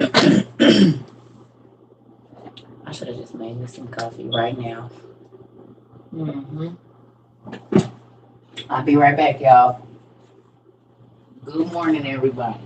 I should have just made me some coffee right now. Hmm. I'll be right back, y'all. Good morning, everybody.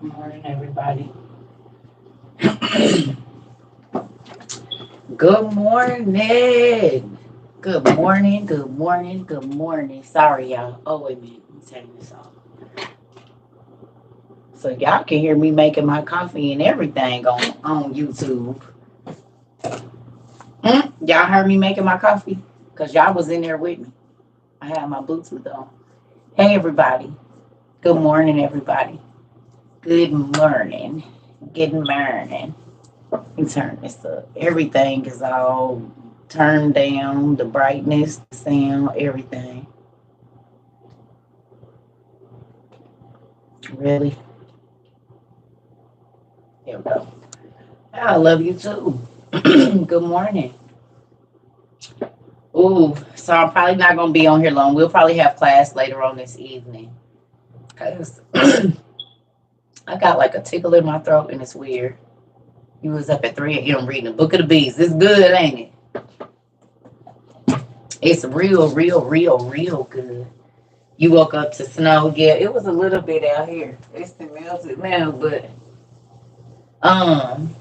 Good morning, everybody. Good morning. Good morning. Good morning. Good morning. Sorry, y'all. Oh, wait a minute. Let me turn this off. So y'all can hear me making my coffee and everything on YouTube. Y'all heard me making my coffee? Because y'all was in there with me. I had my Bluetooth on. Hey, everybody. Good morning, everybody. Good morning. Good morning. Let me turn this up. Everything is all turned down. The brightness, the sound, everything. Really? There we go. I love you too. Good morning. Ooh, so I'm probably not gonna be on here long. We'll probably have class later on this evening. 'Cause I got like a tickle in my throat and it's weird. You was up at 3 a.m. reading the Book of the Beast. It's good, ain't it? It's real, real, real, real good. You woke up to snow. Yeah, it was a little bit out here. It's been melted now, but um,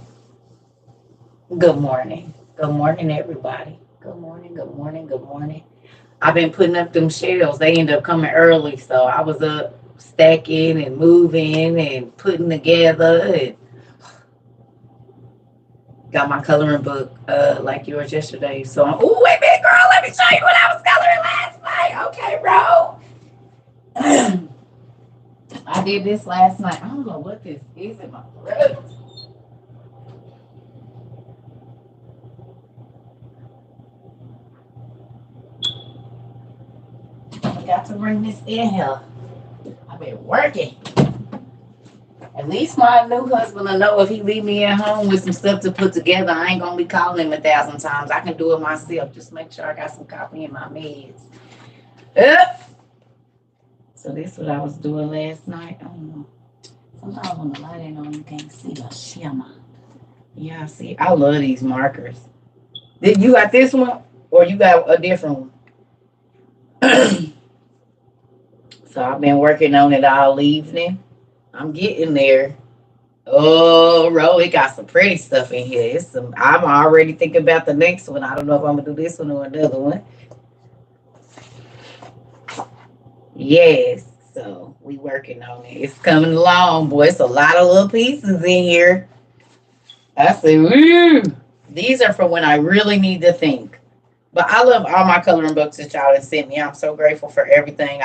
good morning. Good morning, everybody. Good morning, good morning, good morning. I've been putting up them shelves. They end up coming early, so I was up stacking and moving and putting together and got my coloring book like yours yesterday. So I'm, ooh, wait a minute, girl, let me show you what I was coloring last night. Okay, bro. I did this last night. I don't know what this is in my throat. I got to bring this in here. I've been working. At least my new husband will know if he leave me at home with some stuff to put together, I ain't gonna be calling him 1,000 times. I can do it myself. Just make sure I got some coffee in my meds. So this is what I was doing last night. I don't know. Sometimes when the light ain't on, you can't see the shimmer. Yeah, see, I love these markers. Did you got this one or you got a different one? So I've been working on it all evening. I'm getting there. Oh, Ro, it got some pretty stuff in here. It's some. I'm already thinking about the next one. I don't know if I'm gonna do this one or another one. Yes. So we working on it. It's coming along, boy. It's a lot of little pieces in here. I say, woo. These are for when I really need to think. But I love all my coloring books that y'all have sent me. I'm so grateful for everything.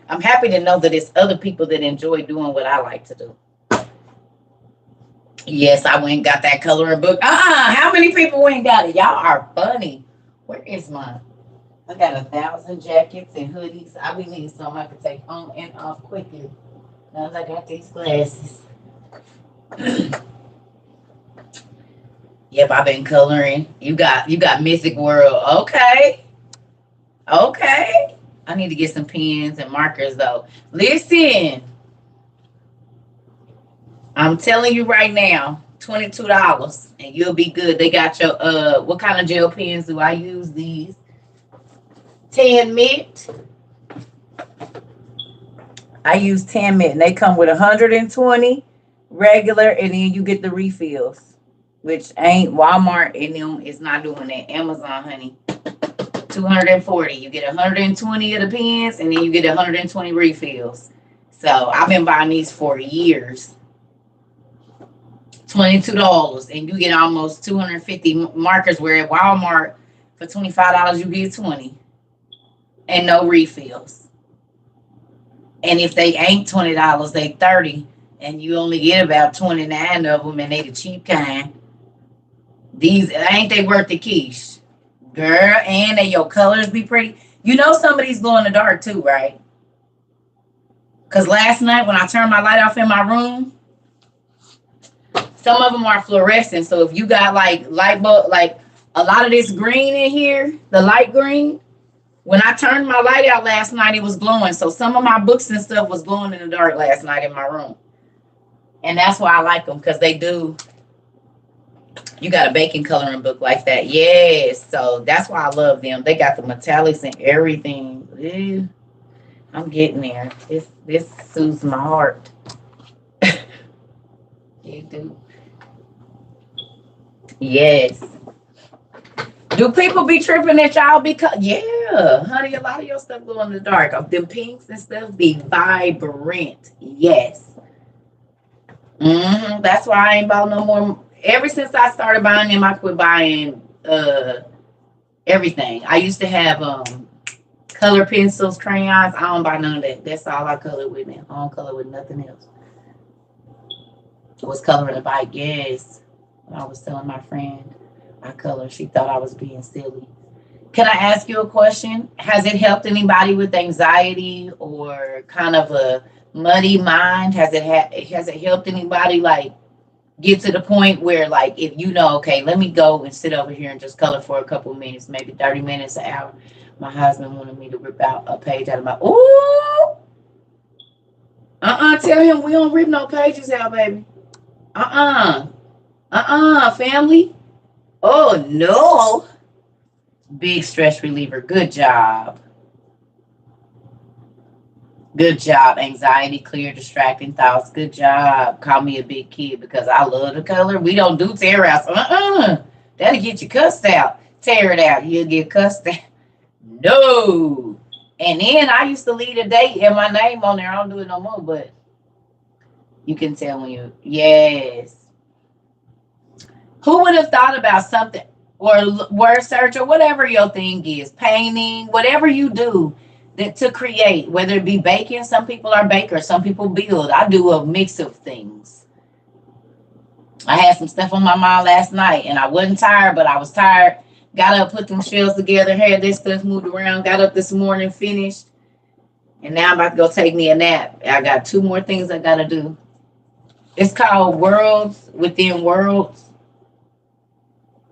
I'm happy to know that it's other people that enjoy doing what I like to do. Yes, I went and got that coloring book. How many people went and got it? Y'all are funny. Where is mine? I got 1,000 jackets and hoodies. I be needing something I can take on and off quickly. Now that I got these glasses. Yep, I've been coloring. You got Mythic World. Okay. Okay. I need to get some pens and markers though. Listen, I'm telling you right now, $22 and you'll be good. They got your what kind of gel pens do I use? These 10 mint. I use 10 mint. And they come with 120 regular, and then you get the refills, which ain't Walmart and them is not doing that. Amazon, honey. 240. You get 120 of the pens, and then you get 120 refills. So I've been buying these for years. $22, and you get almost 250 markers. Where at Walmart for $25 you get 20, and no refills. And if they ain't $20, they 30, and you only get about 29 of them, and they the cheap kind. These ain't they worth the quiche, girl? And they your colors be pretty. You know some of these glow in the dark too, right? Cause last night when I turned my light off in my room, some of them are fluorescent. So if you got like light bulb, like a lot of this green in here, the light green. When I turned my light out last night, it was glowing. So some of my books and stuff was glowing in the dark last night in my room. And that's why I like them, because they do. You got a baking coloring book like that. Yes. So that's why I love them. They got the metallics and everything. Ew, I'm getting there. This soothes my heart. You do. Yes. Do people be tripping that y'all yeah, honey, a lot of your stuff glow in the dark. Of them pinks and stuff be vibrant. Yes. That's why I ain't bought no more. Ever since I started buying them, I quit buying everything. I used to have color pencils, crayons. I don't buy none of that. That's all I color with now. I don't color with nothing else. I was coloring a bike, yes. I was telling my friend I color. She thought I was being silly. Can I ask you a question? Has it helped anybody with anxiety or kind of a muddy mind? Has it helped anybody like get to the point where like if you know, okay, let me go and sit over here and just color for a couple of minutes, maybe 30 minutes, an hour. My husband wanted me to rip out a page out of my ooh. Tell him we don't rip no pages out, baby. Family. Oh no. Big stress reliever. Good job. Good job. Anxiety, clear, distracting thoughts. Good job. Call me a big kid because I love the color. We don't do tear outs. That'll get you cussed out. Tear it out. You'll get cussed out. No. And then I used to leave a date and my name on there. I don't do it no more, but you can tell when you, yes. Who would have thought about something or word search or whatever your thing is, painting, whatever you do that to create, whether it be baking, some people are bakers, some people build. I do a mix of things. I had some stuff on my mind last night and I wasn't tired, but I was tired. Got up, put them shells together, had this stuff moved around, got up this morning, finished. And now I'm about to go take me a nap. I got 2 more things I got to do. It's called Worlds Within Worlds.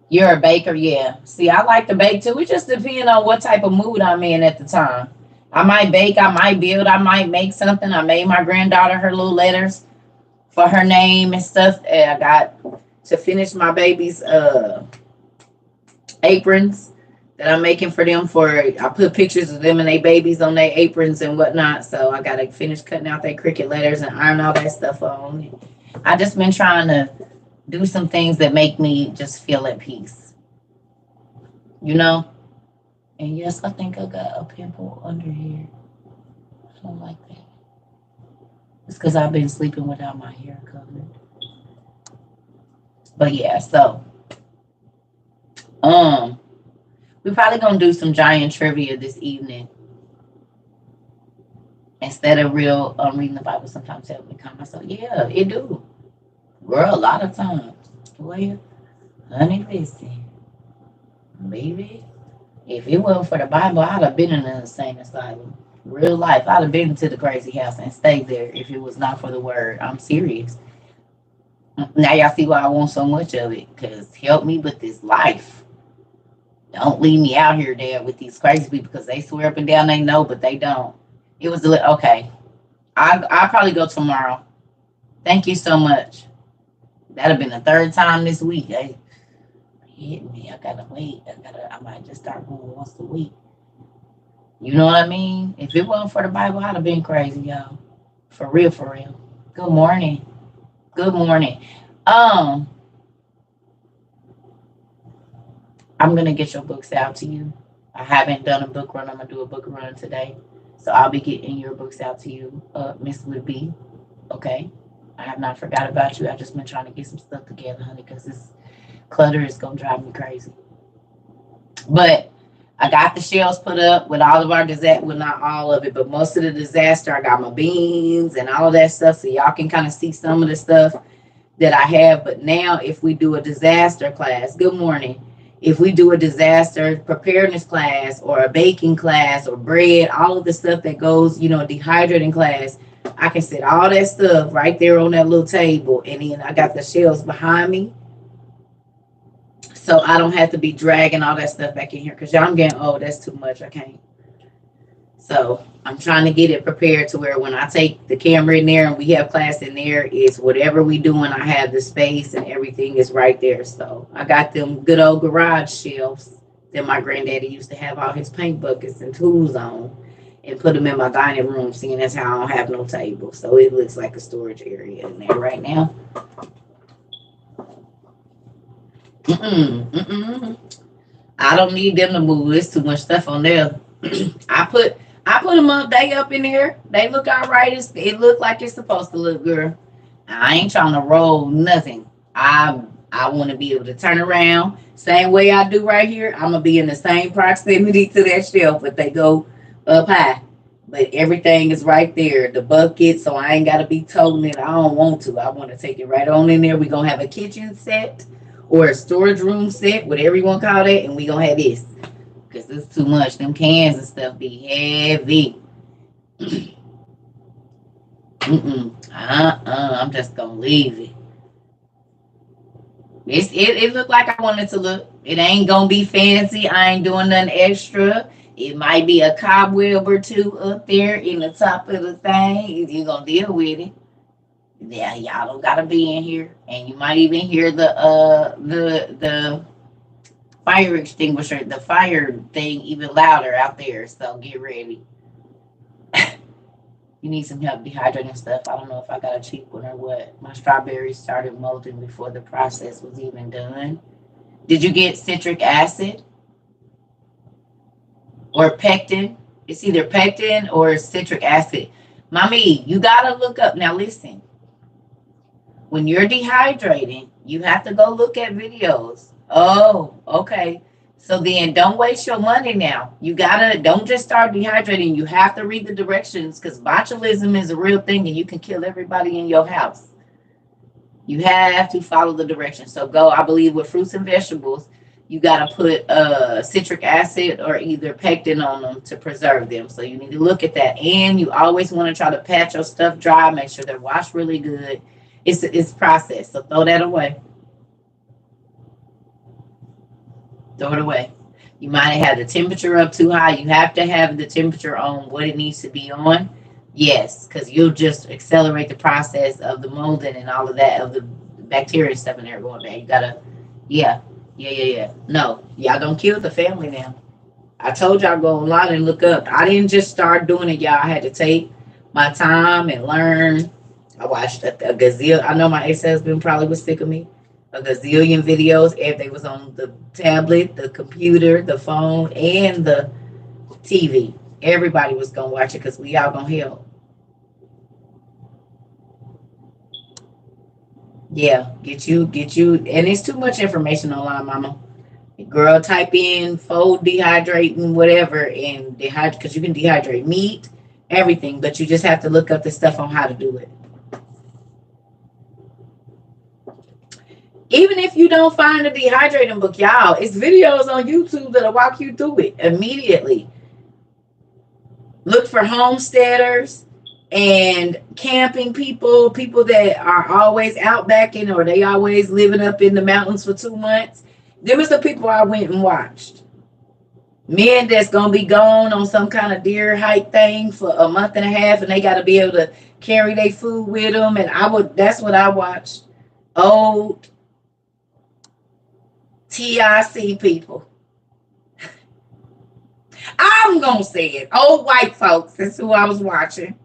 You're a baker, yeah. See, I like to bake too. It just depends on what type of mood I'm in at the time. I might bake, I might build, I might make something. I made my granddaughter her little letters for her name and stuff. And I got to finish my baby's aprons that I'm making for them. I put pictures of them and their babies on their aprons and whatnot. So I got to finish cutting out their Cricut letters and iron all that stuff on. I just been trying to do some things that make me just feel at peace, you know? And yes, I think I got a pimple under here. Something like that. It's because I've been sleeping without my hair covered. But yeah, so we're probably gonna do some giant trivia this evening. Instead of real reading the Bible sometimes help me calm myself. Yeah, it do. Girl, a lot of times. Well, honey, listen, baby. If it wasn't for the Bible, I'd have been in an insane asylum. Real life. I'd have been to the crazy house and stayed there if it was not for the word. I'm serious. Now y'all see why I want so much of it. Because help me with this life. Don't leave me out here there with these crazy people because they swear up and down they know, but they don't. It was okay. I'll probably go tomorrow. Thank you so much. That'd have been the third time this week. Hey, hit me. I gotta wait. I might just start going once a week. You know what I mean? If it wasn't for the Bible, I'd have been crazy, y'all. For real, for real. Good morning. Good morning. Um, I'm gonna get your books out to you. I haven't done a book run. I'm gonna do a book run today. So I'll be getting your books out to you, Miss Would Be. Okay. I have not forgot about you. I've just been trying to get some stuff together, honey, because this clutter is gonna drive me crazy. But I got the shelves put up with all of our disaster. Well, not all of it, but most of the disaster. I got my beans and all of that stuff, so y'all can kind of see some of the stuff that I have. But now, if we do a disaster class, good morning. If we do a disaster preparedness class or a baking class or bread, all of the stuff that goes, dehydrating class, I can set all that stuff right there on that little table. And then I got the shelves behind me. So I don't have to be dragging all that stuff back in here because y'all, I'm getting old. That's too much. I can't. So I'm trying to get it prepared to where when I take the camera in there and we have class in there, it's whatever we doing. I have the space and everything is right there. So I got them good old garage shelves that my granddaddy used to have all his paint buckets and tools on and put them in my dining room, seeing as how I don't have no table. So it looks like a storage area in there right now. I don't need them to move. It's too much stuff on there. I put them up. They up in there. They look all right. It look like it's supposed to look, girl. I ain't trying to roll nothing. I want to be able to turn around same way I do right here. I'm gonna be in the same proximity to that shelf, but they go up high. But everything is right there. The bucket, so I ain't gotta be toting it. I don't want to. I want to take it right on in there. We're gonna have a kitchen set or a storage room set, whatever you want to call that, and we gonna have this. Because it's too much. Them cans and stuff be heavy. I'm just gonna leave it. It looked like I wanted to look. It ain't gonna be fancy. I ain't doing nothing extra. It might be a cobweb or two up there in the top of the thing. You're gonna deal with it. Yeah, y'all don't gotta be in here. And you might even hear the fire extinguisher, the fire thing even louder out there. So get ready. You need some help dehydrating stuff. I don't know if I got a cheap one or what. My strawberries started molding before the process was even done. Did you get citric acid or pectin? It's either pectin or citric acid. Mommy, you gotta look up. Now listen. When you're dehydrating, you have to go look at videos. Oh, okay. So then don't waste your money now. Don't just start dehydrating. You have to read the directions because botulism is a real thing and you can kill everybody in your house. You have to follow the directions. So go, I believe with fruits and vegetables, you got to put citric acid or either pectin on them to preserve them. So you need to look at that. And you always want to try to pat your stuff dry. Make sure they're washed really good. It's processed. So throw that away. Throw it away. You might have the temperature up too high. You have to have the temperature on what it needs to be on. Yes, because you'll just accelerate the process of the molding and all of that, of the bacteria stuff in there going bad. You gotta, yeah. No, y'all don't kill the family now. I told y'all go online and look up. I didn't just start doing it, y'all. I had to take my time and learn. I watched a gazillion. I know my ex-husband probably was sick of me. A gazillion videos. If they was on the tablet, the computer, the phone, and the TV. Everybody was gonna watch it because we all gonna help. Yeah, get you, and it's too much information online, mama. Girl, type in fold dehydrating whatever and dehydrate because you can dehydrate meat, everything, but you just have to look up the stuff on how to do it. Even if you don't find a dehydrating book, y'all, it's videos on YouTube that'll walk you through it immediately. Look for homesteaders and camping people, people that are always outbacking or they always living up in the mountains for 2 months. There was the people I went and watched. Men that's gonna be gone on some kind of deer hike thing for a month and a half, and they got to be able to carry their food with them. And that's what I watched. Old TIC people. I'm gonna say it. Old white folks. That's who I was watching.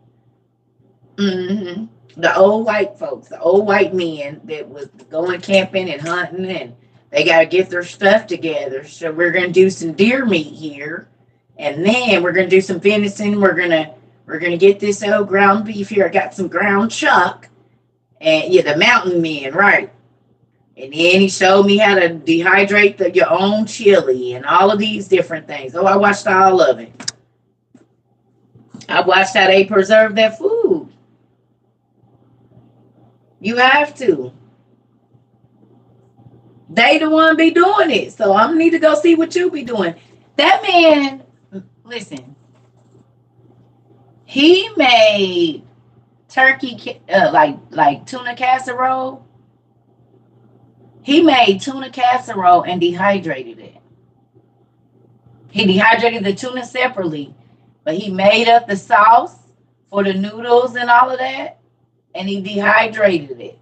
The old white folks, the old white men that was going camping and hunting, and they got to get their stuff together. So we're gonna do some deer meat here, and then we're gonna do some venison. We're gonna get this old ground beef here. I got some ground chuck, and yeah, the mountain men, right? And then he showed me how to dehydrate your own chili and all of these different things. Oh, I watched all of it. I watched how they preserve their food. You have to. They the one be doing it. So I need to go see what you be doing. That man, listen, he made turkey, like tuna casserole. He made tuna casserole and dehydrated it. He dehydrated the tuna separately, but he made up the sauce for the noodles and all of that, and he dehydrated it.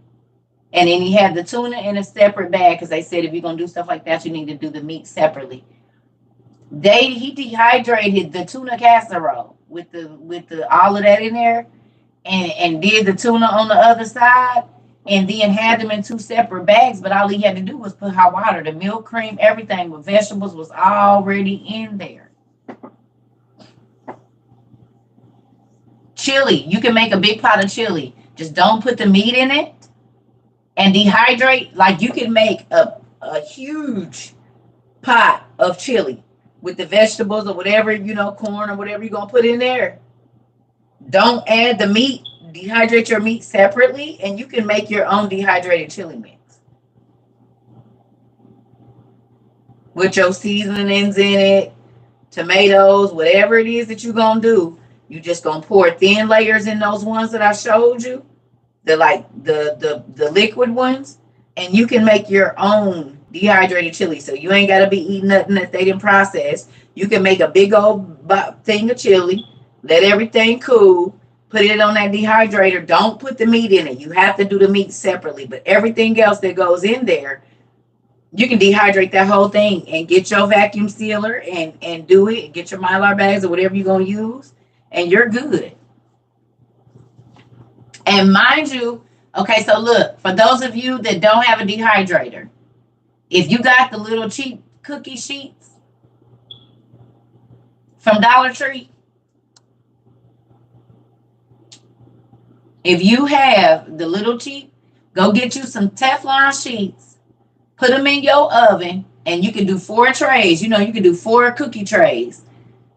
And then he had the tuna in a separate bag because they said if you're gonna do stuff like that, you need to do the meat separately. He dehydrated the tuna casserole with the all of that in there, and did the tuna on the other side, and then had them in 2 separate bags. But all he had to do was put hot water, the milk, cream, everything with vegetables was already in there. Chili, you can make a big pot of chili. Just don't put the meat in it and dehydrate. Like you can make a huge pot of chili with the vegetables or whatever, corn or whatever you're going to put in there. Don't add the meat. Dehydrate your meat separately, and you can make your own dehydrated chili mix with your seasonings in it, tomatoes, whatever it is that you're going to do. You just going to pour thin layers in those ones that I showed you, the liquid ones, and you can make your own dehydrated chili. So you ain't got to be eating nothing that they didn't process. You can make a big old thing of chili, let everything cool, put it on that dehydrator. Don't put the meat in it. You have to do the meat separately, but everything else that goes in there, you can dehydrate that whole thing and get your vacuum sealer and do it. Get your Mylar bags or whatever you're going to use, and you're good. And mind you, okay, so look, for those of you that don't have a dehydrator, if you got the little cheap cookie sheets from Dollar Tree, if you have the little cheap, go get you some Teflon sheets, put them in your oven, and you can do 4 trays. You can do 4 cookie trays.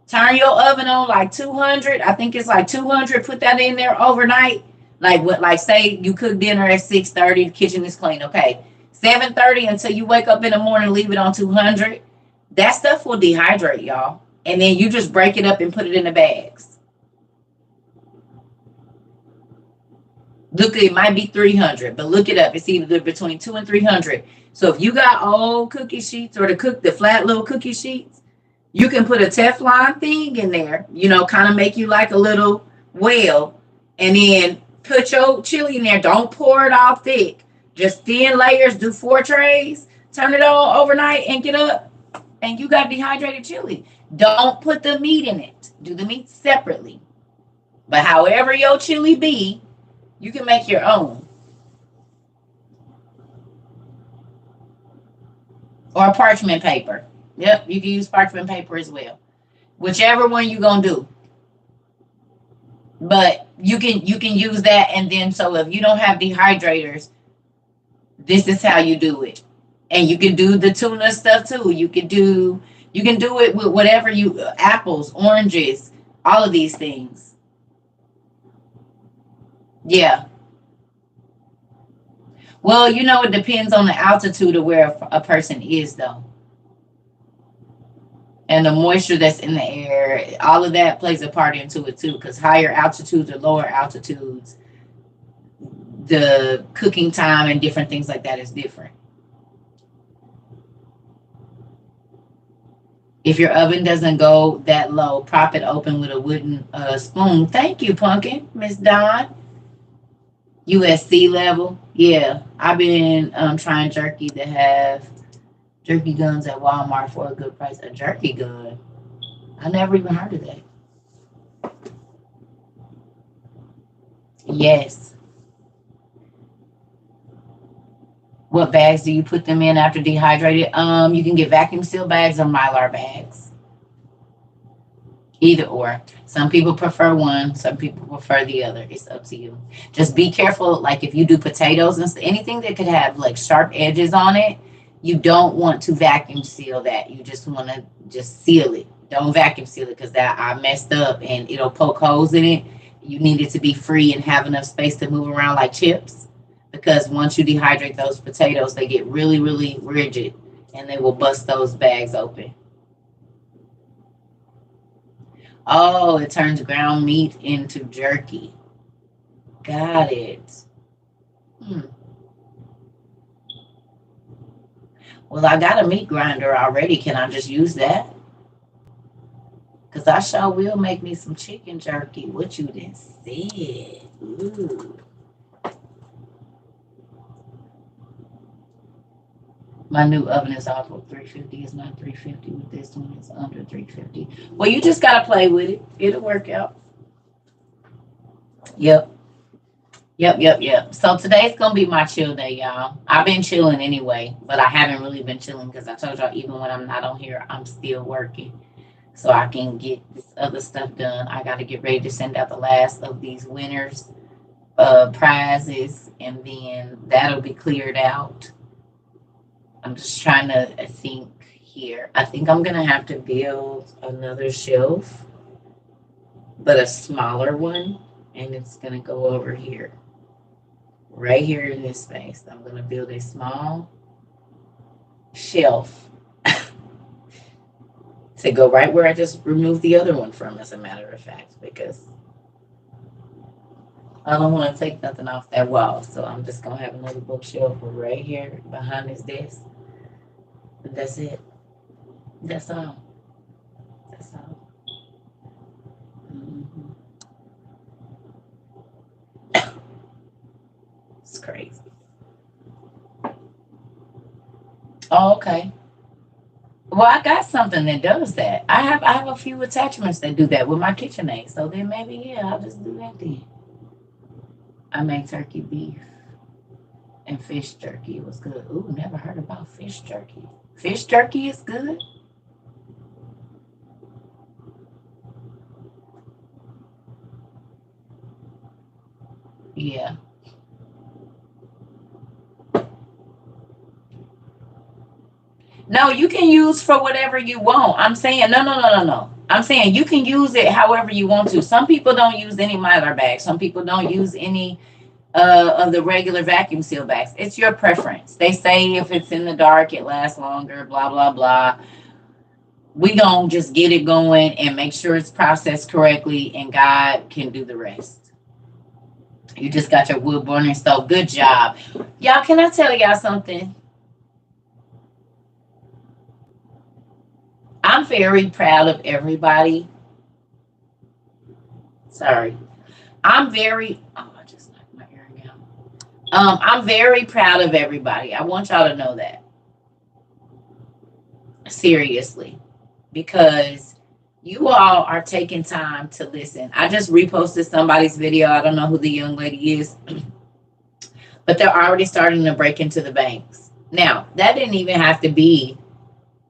Turn your oven on like 200. I think it's like 200. Put that in there overnight. Like say you cook dinner at 6:30, the kitchen is clean. Okay. 7:30 until you wake up in the morning, leave it on 200. That stuff will dehydrate, y'all. And then you just break it up and put it in the bags. Look, it might be 300, but look it up. It's either between 200 and 300. So if you got old cookie sheets or the flat little cookie sheets, you can put a Teflon thing in there, kind of make you like a little well, and then put your chili in there. Don't pour it all thick. Just thin layers. Do 4 trays. Turn it on overnight and get up, and you got dehydrated chili. Don't put the meat in it. Do the meat separately. But however your chili be, you can make your own. Or parchment paper. Yep, you can use parchment paper as well. Whichever one you're going to do. But you can use that, and then so if you don't have dehydrators, this is how you do it. And you can do the tuna stuff too. You can do it with whatever apples, oranges, all of these things. Yeah. Well, you know, it depends on the altitude of where a person is, though. And the moisture that's in the air, all of that plays a part into it too. Because higher altitudes or lower altitudes, the cooking time and different things like that is different. If your oven doesn't go that low, prop it open with a wooden spoon. Thank you, Pumpkin, Miss Dawn. USC level. Yeah, I've been trying jerky to have jerky guns at Walmart for a good price. A jerky gun? I never even heard of that. Yes. What bags do you put them in after dehydrated? You can get vacuum seal bags or Mylar bags. Either or. Some people prefer one, some people prefer the other. It's up to you. Just be careful, like if you do potatoes and anything that could have like sharp edges on it, you don't want to vacuum seal that. You just want to just seal it. Don't vacuum seal it because that I messed up and it'll poke holes in it. You need it to be free and have enough space to move around like chips. Because once you dehydrate those potatoes, they get really, really rigid and they will bust those bags open. Oh, it turns ground meat into jerky. Got it. Hmm. Well, I got a meat grinder already. Can I just use that? Because I sure will make me some chicken jerky. What you done said. Ooh. My new oven is off of 350. It's not 350 with this one. It's under 350. Well, you just got to play with it. It'll work out. Yep. Yep. So today's going to be my chill day, y'all. I've been chilling anyway, but I haven't really been chilling because I told y'all even when I'm not on here, I'm still working. So I can get this other stuff done. I got to get ready to send out the last of these winners prizes, and then that'll be cleared out. I'm just trying to think here. I think I'm going to have to build another shelf, but a smaller one, and it's going to go over here. Right here in this space. I'm going to build a small shelf to go right where I just removed the other one from, as a matter of fact, because I don't want to take nothing off that wall. So I'm just going to have another bookshelf right here behind this desk. But that's it. That's all. That's all. Mm-hmm. It's crazy. Oh, okay. Well, I got something that does that. I have a few attachments that do that with my KitchenAid. So then maybe yeah, I'll just do that then. I make turkey beef and fish jerky. It was good. Ooh, never heard about fish jerky. Fish jerky is good. Yeah. No, you can use for whatever you want. I'm saying no. I'm saying you can use it however you want to. Some people don't use any Mylar bags. Some people don't use any of the regular vacuum seal bags. It's your preference. They say if it's in the dark, it lasts longer, blah, blah, blah. We gonna just get it going and make sure it's processed correctly, and God can do the rest. You just got your wood burning stove. Good job. Y'all, can I tell y'all something? I'm very proud of everybody. Sorry. I'm very, oh, I just knocked my earring out. I'm very proud of everybody. I want y'all to know that. Seriously. Because you all are taking time to listen. I just reposted somebody's video. I don't know who the young lady is, but they're already starting to break into the banks. Now, that didn't even have to be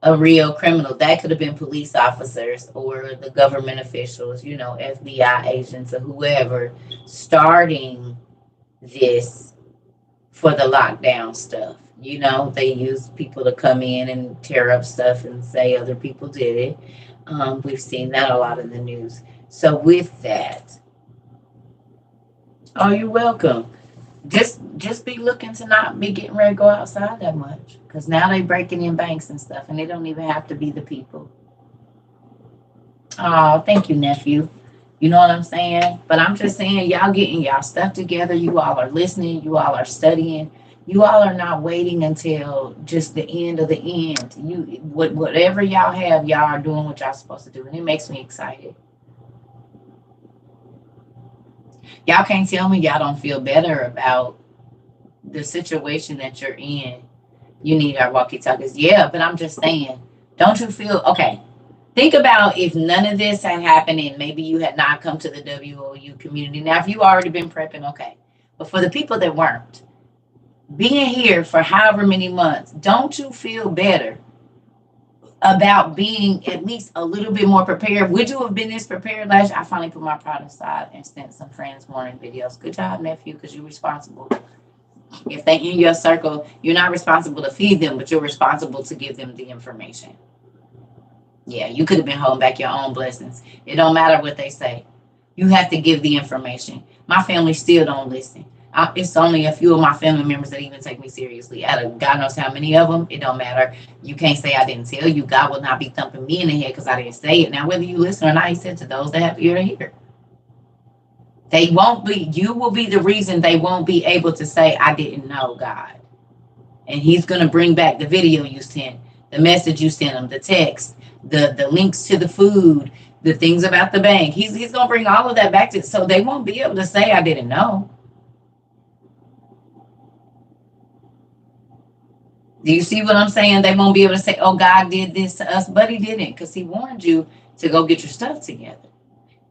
a real criminal. That could have been police officers or the government officials, you know, FBI agents or whoever starting this for the lockdown stuff. You know, they use people to come in and tear up stuff and say other people did it. We've seen that a lot in the news. So with that, oh, you're welcome. Just be looking to not be getting ready to go outside that much. Because now they breaking in banks and stuff, and they don't even have to be the people. Oh, thank you, nephew. You know what I'm saying? But I'm just saying, y'all getting y'all stuff together. You all are listening. You all are studying. You all are not waiting until just the end of the end. Whatever y'all have, y'all are doing what y'all supposed to do, and it makes me excited. Y'all can't tell me y'all don't feel better about the situation that you're in. You need our walkie-talkies. Yeah, but I'm just saying, don't you feel okay? Think about if none of this had happened and maybe you had not come to the WOU community. Now, if you already been prepping, okay. But for the people that weren't, being here for however many months, don't you feel better about being at least a little bit more prepared? Would you have been this prepared last year? I finally put my pride aside and sent some friends morning videos. Good job, nephew, because you're responsible. If they in your circle, you're not responsible to feed them, but you're responsible to give them the information. Yeah, you could have been holding back your own blessings. It don't matter what they say. You have to give the information. My family still don't listen. It's only a few of my family members that even take me seriously. Out of God knows how many of them, it don't matter. You can't say I didn't tell you. God will not be thumping me in the head because I didn't say it. Now, whether you listen or not, he said to those that have ear to hear. They won't be, you will be the reason they won't be able to say, I didn't know God. And he's going to bring back the video you sent, the message you sent them, the text, the links to the food, the things about the bank. He's going to bring all of that back to, so they won't be able to say, I didn't know. Do you see what I'm saying? They won't be able to say, oh, God did this to us, but he didn't, because he warned you to go get your stuff together.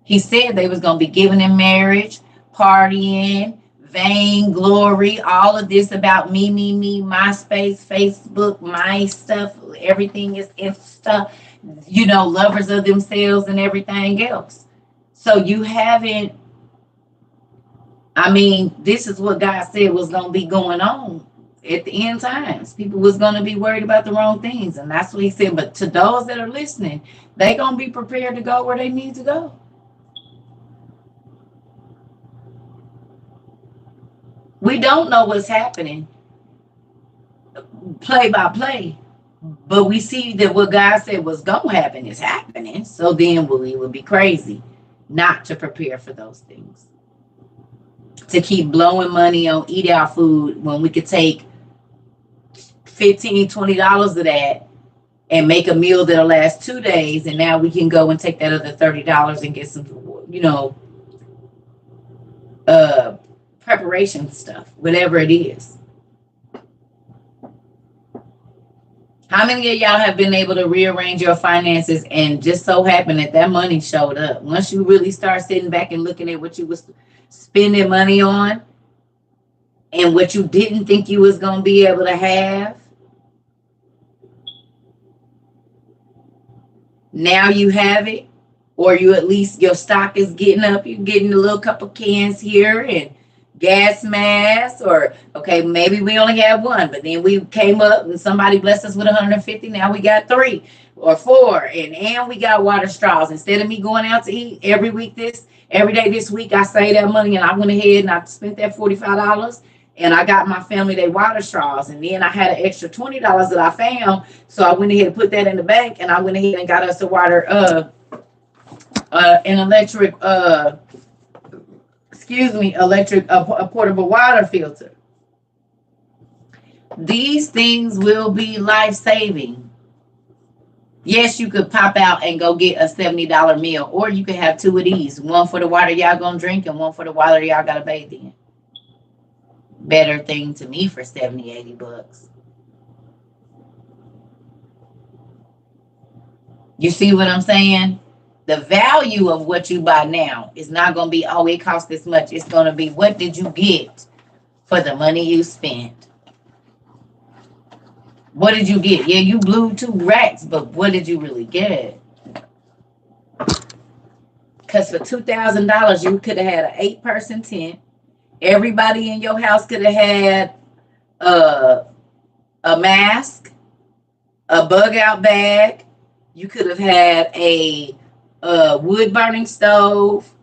He said they was going to be giving in marriage, partying, vainglory, all of this about me, my space, Facebook, my stuff, everything is Insta, lovers of themselves and everything else. So you haven't, this is what God said was going to be going on at the end times. People was going to be worried about the wrong things. And that's what he said. But to those that are listening, they going to be prepared to go where they need to go. We don't know what's happening play by play, but we see that what God said was going to happen is happening. So then we would be crazy not to prepare for those things. To keep blowing money on eat out food when we could take $15, $20 of that and make a meal that'll last 2 days. And now we can go and take that other $30 and get some, preparation stuff, whatever it is. How many of y'all have been able to rearrange your finances and just so happen that money showed up? Once you really start sitting back and looking at what you was spending money on and what you didn't think you was going to be able to have, now you have it, or you at least your stock is getting up. You're getting a little couple cans here and gas masks, or okay, maybe we only have one, but then we came up and somebody blessed us with 150. Now we got 3 or 4, and we got water straws. Instead of me going out to eat every day this week, I saved that money and I went ahead and I spent that $45 and I got my family their water straws, and then I had an extra $20 that I found, so I went ahead and put that in the bank, and I went ahead and got us a portable water filter. These things will be life-saving. Yes, you could pop out and go get a $70 meal, or you could have 2 of these, one for the water y'all gonna drink and one for the water y'all gotta bathe in. Better thing to me for $70-$80. You see what I'm saying? The value of what you buy now is not going to be, oh, it costs this much. It's going to be, what did you get for the money you spent? What did you get? Yeah, you blew 2 racks, but what did you really get? Because for $2,000, you could have had an 8-person tent. Everybody in your house could have had a mask, a bug out bag. You could have had a wood burning stove,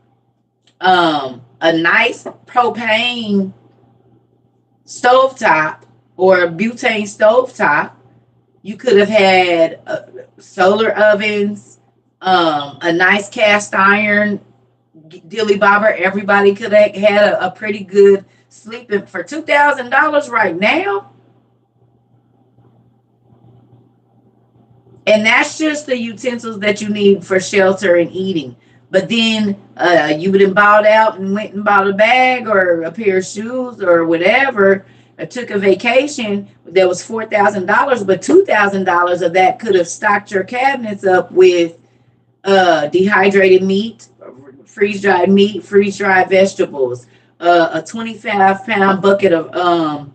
a nice propane stovetop or a butane stovetop. You could have had solar ovens, a nice cast iron dilly bobber. Everybody could have had a pretty good sleeping for $2,000 right now. And that's just the utensils that you need for shelter and eating. But then you would have bought out and went and bought a bag or a pair of shoes or whatever. Or took a vacation that was $4,000, but $2,000 of that could have stocked your cabinets up with dehydrated meat, freeze-dried meat, freeze-dried vegetables, a 25-pound bucket of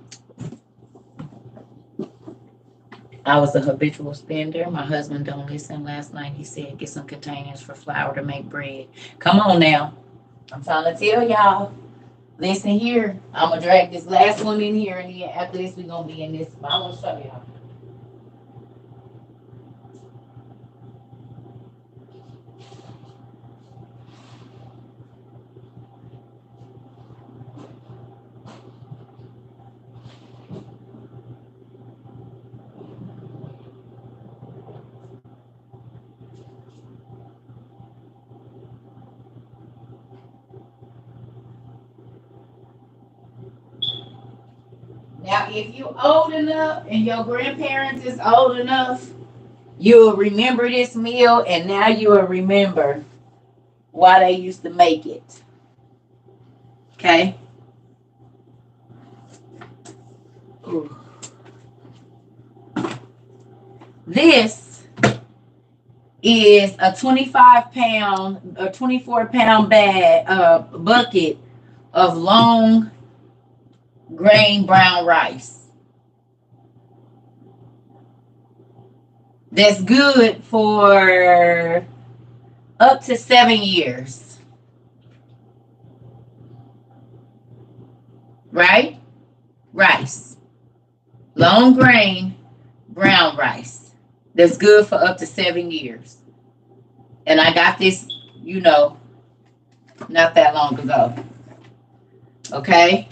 I was a habitual spender. My husband don't listen. Last night he said get some containers for flour to make bread. Come on now. I'm trying to tell y'all. Listen here. I'm going to drag this last one in here, and then after this we're going to be in this. I want to show y'all. Now, if you old enough and your grandparents is old enough, you'll remember this meal, and now you'll remember why they used to make it. Okay? Ooh. This is a 25-pound or 24-pound bag bucket of long grain brown rice. That's good for up to 7 years. Right? Rice. Long grain brown rice. That's good for up to 7 years. And I got this, not that long ago. Okay?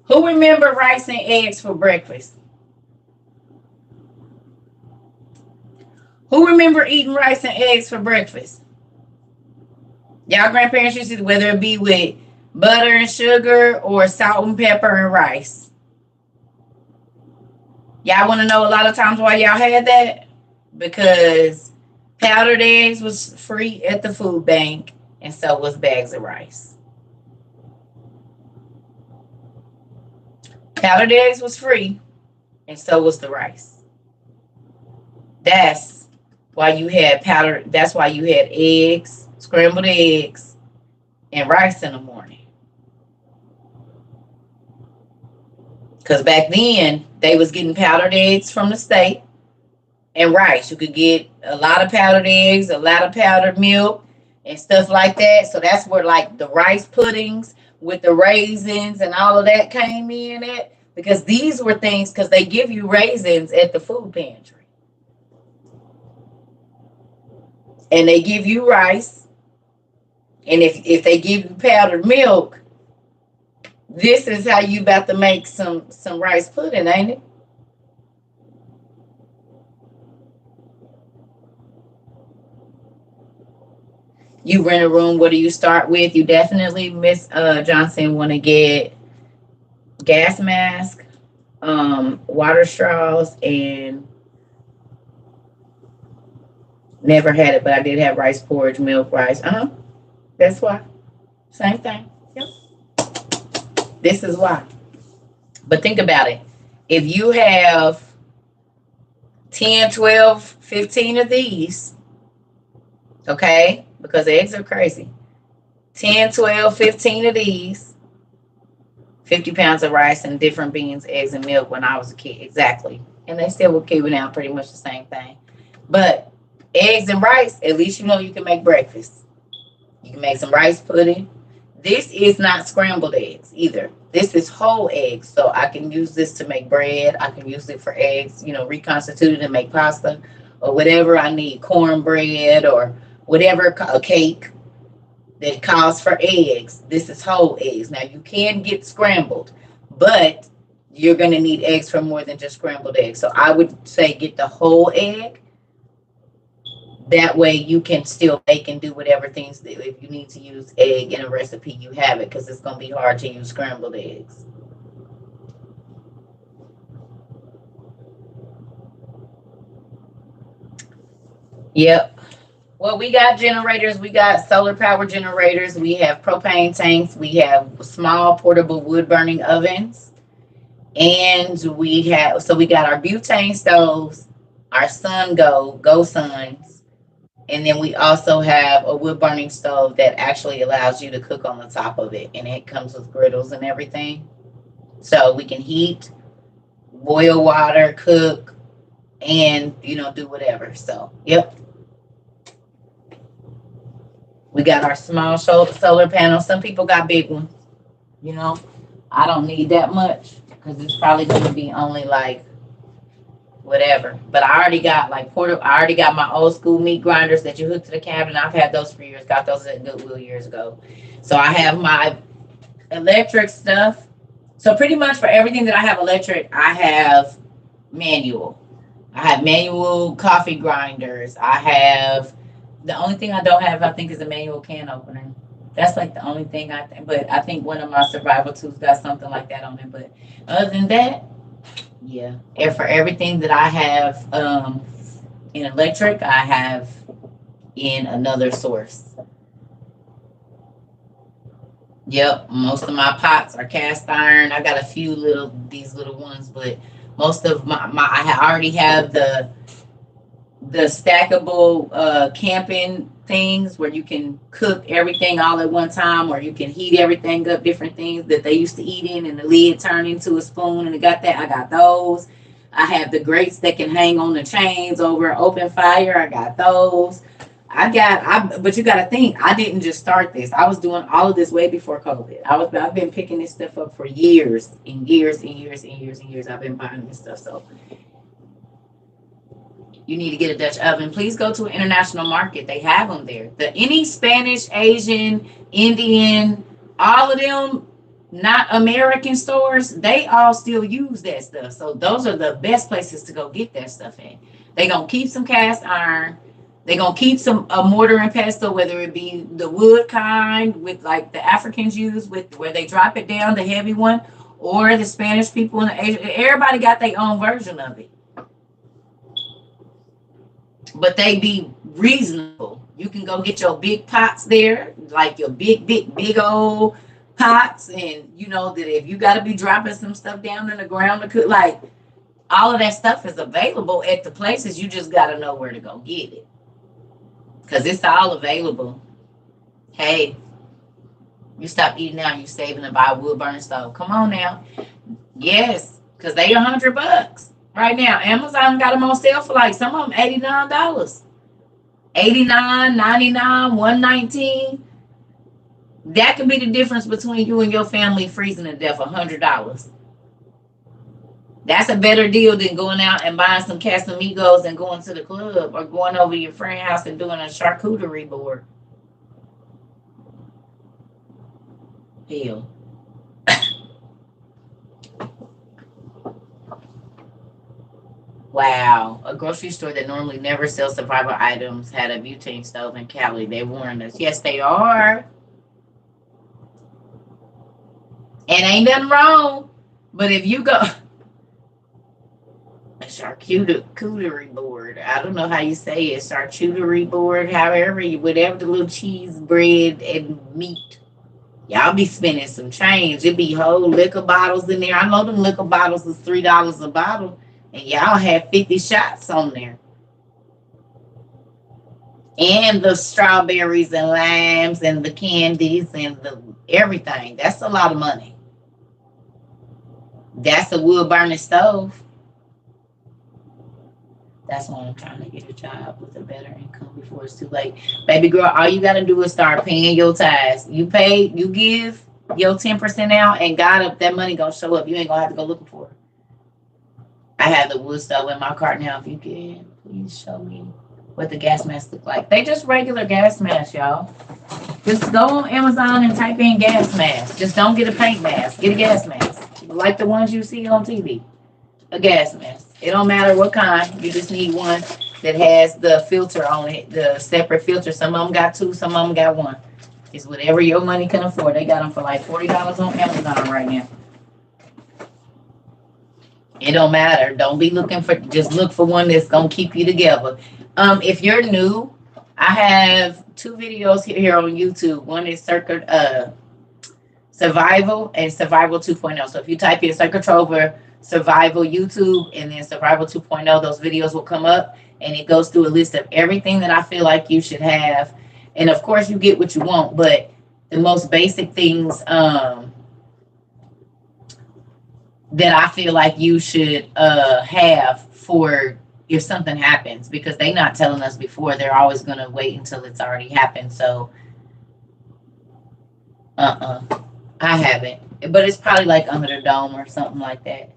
Who remember rice and eggs for breakfast? Who remember eating rice and eggs for breakfast? Y'all grandparents used to, whether it be with butter and sugar or salt and pepper and rice. Y'all want to know a lot of times why y'all had that? Because powdered eggs was free at the food bank, and so was bags of rice. Powdered eggs was free, and so was the rice. That's why you had that's why you had eggs, scrambled eggs, and rice in the morning. Because back then, they was getting powdered eggs from the state and rice. You could get a lot of powdered eggs, a lot of powdered milk, and stuff like that. So that's where like the rice puddings with the raisins and all of that came in at. Because these were things, because they give you raisins at the food pantry. And they give you rice. And if they give you powdered milk, this is how you about to make some rice pudding, ain't it? You rent a room, what do you start with? You definitely, Miss Johnson, want to get gas mask, water straws, and never had it, but I did have rice porridge, milk, rice. That's why. Same thing. Yep. This is why. But think about it. If you have 10, 12, 15 of these, okay, because eggs are crazy. 10, 12, 15 of these, 50 pounds of rice and different beans, eggs, and milk when I was a kid. Exactly. And they still were keeping out pretty much the same thing. But eggs and rice, at least you know you can make breakfast. You can make some rice pudding. This is not scrambled eggs either. This is whole eggs. So I can use this to make bread. I can use it for eggs, reconstituted and make pasta or whatever I need, cornbread or whatever, a cake that calls for eggs. This is whole eggs. Now you can get scrambled, but you're going to need eggs for more than just scrambled eggs. So I would say get the whole egg. That way you can still make and do whatever things if you need to use egg in a recipe, you have it, because it's going to be hard to use scrambled eggs. Yep. Well, we got generators. We got solar power generators. We have propane tanks. We have small portable wood burning ovens. And we got our butane stoves, our Go Suns. And then we also have a wood burning stove that actually allows you to cook on the top of it. And it comes with griddles and everything. So we can heat, boil water, cook, and, do whatever. So, yep. We got our small solar panels. Some people got big ones. I don't need that much because it's probably going to be only like whatever. But I already got I already got my old school meat grinders that you hook to the cabinet. I've had those for years. Got those at Goodwill years ago. So I have my electric stuff. So pretty much for everything that I have electric, I have manual. I have manual coffee grinders. The only thing I don't have, I think, is a manual can opener. That's like the only thing I think. But I think one of my survival tools got something like that on it. But other than that, yeah. And for everything that I have in electric, I have in another source. Yep. Most of my pots are cast iron. I got a few these little ones, but most of I already have the stackable camping things where you can cook everything all at one time, or you can heat everything up, different things that they used to eat in, and the lid turned into a spoon, and I got those. I have the grates that can hang on the chains over open fire. I got those. But you got to think, I didn't just start this. I was doing all of this way before COVID. I've been picking this stuff up for years and years and years and years and years. I've been buying this stuff. So you need to get a Dutch oven. Please go to an international market. They have them there. Any Spanish, Asian, Indian, all of them, not American stores, they all still use that stuff. So those are the best places to go get that stuff in. They're going to keep some cast iron. They're going to keep a mortar and pestle, whether it be the wood kind with like the Africans use with where they drop it down, the heavy one, or the Spanish people in Asia. Everybody got their own version of it. But they be reasonable. You can go get your big pots there, like your big old pots. And you know that if you got to be dropping some stuff down in the ground to cook, like all of that stuff is available at the places. You just got to know where to go get it. Because it's all available. Hey, you stop eating now, you saving to buy a wood burning stove. Come on now. Yes, because they $100. Right now, Amazon got them on sale for like some of them $89. $89, $99, $119. That could be the difference between you and your family freezing to death, $100. That's a better deal than going out and buying some Casamigos and going to the club, or going over to your friend's house and doing a charcuterie board. Hell. Wow. A grocery store that normally never sells survival items had a butane stove in Cali. They warned us. Yes, they are. And ain't nothing wrong. But if you go... A charcuterie board. I don't know how you say it. Charcuterie board. Whatever the little cheese, bread, and meat. Y'all be spending some change. It be whole liquor bottles in there. I know them liquor bottles is $3 a bottle. And y'all have 50 shots on there. And the strawberries and limes and the candies and the everything. That's a lot of money. That's a wood burning stove. That's why I'm trying to get a job with a better income before it's too late. Baby girl, all you got to do is start paying your tithes. You give your 10% out, and God, that money going to show up. You ain't going to have to go looking for it. I have the wood stove in my cart now. If you can, please show me what the gas masks look like. They just regular gas masks, y'all. Just go on Amazon and type in gas mask. Just don't get a paint mask. Get a gas mask. like the ones you see on TV. A gas mask. It don't matter what kind. You just need one that has the filter on it, the separate filter. Some of them got two, some of them got one. It's whatever your money can afford. They got them for like $40 on Amazon right now. It don't matter. Don't be looking for, just look for one that's going to keep you together. If you're new, I have 2 videos here on YouTube. One is Survival and Survival 2.0. So if you type in Circle Trover Survival YouTube and then Survival 2.0, those videos will come up, and it goes through a list of everything that I feel like you should have. And of course you get what you want, but the most basic things that I feel like you should have for if something happens, because they're not telling us before. They're always going to wait until it's already happened. So I haven't, but it's probably like under the dome or something like that.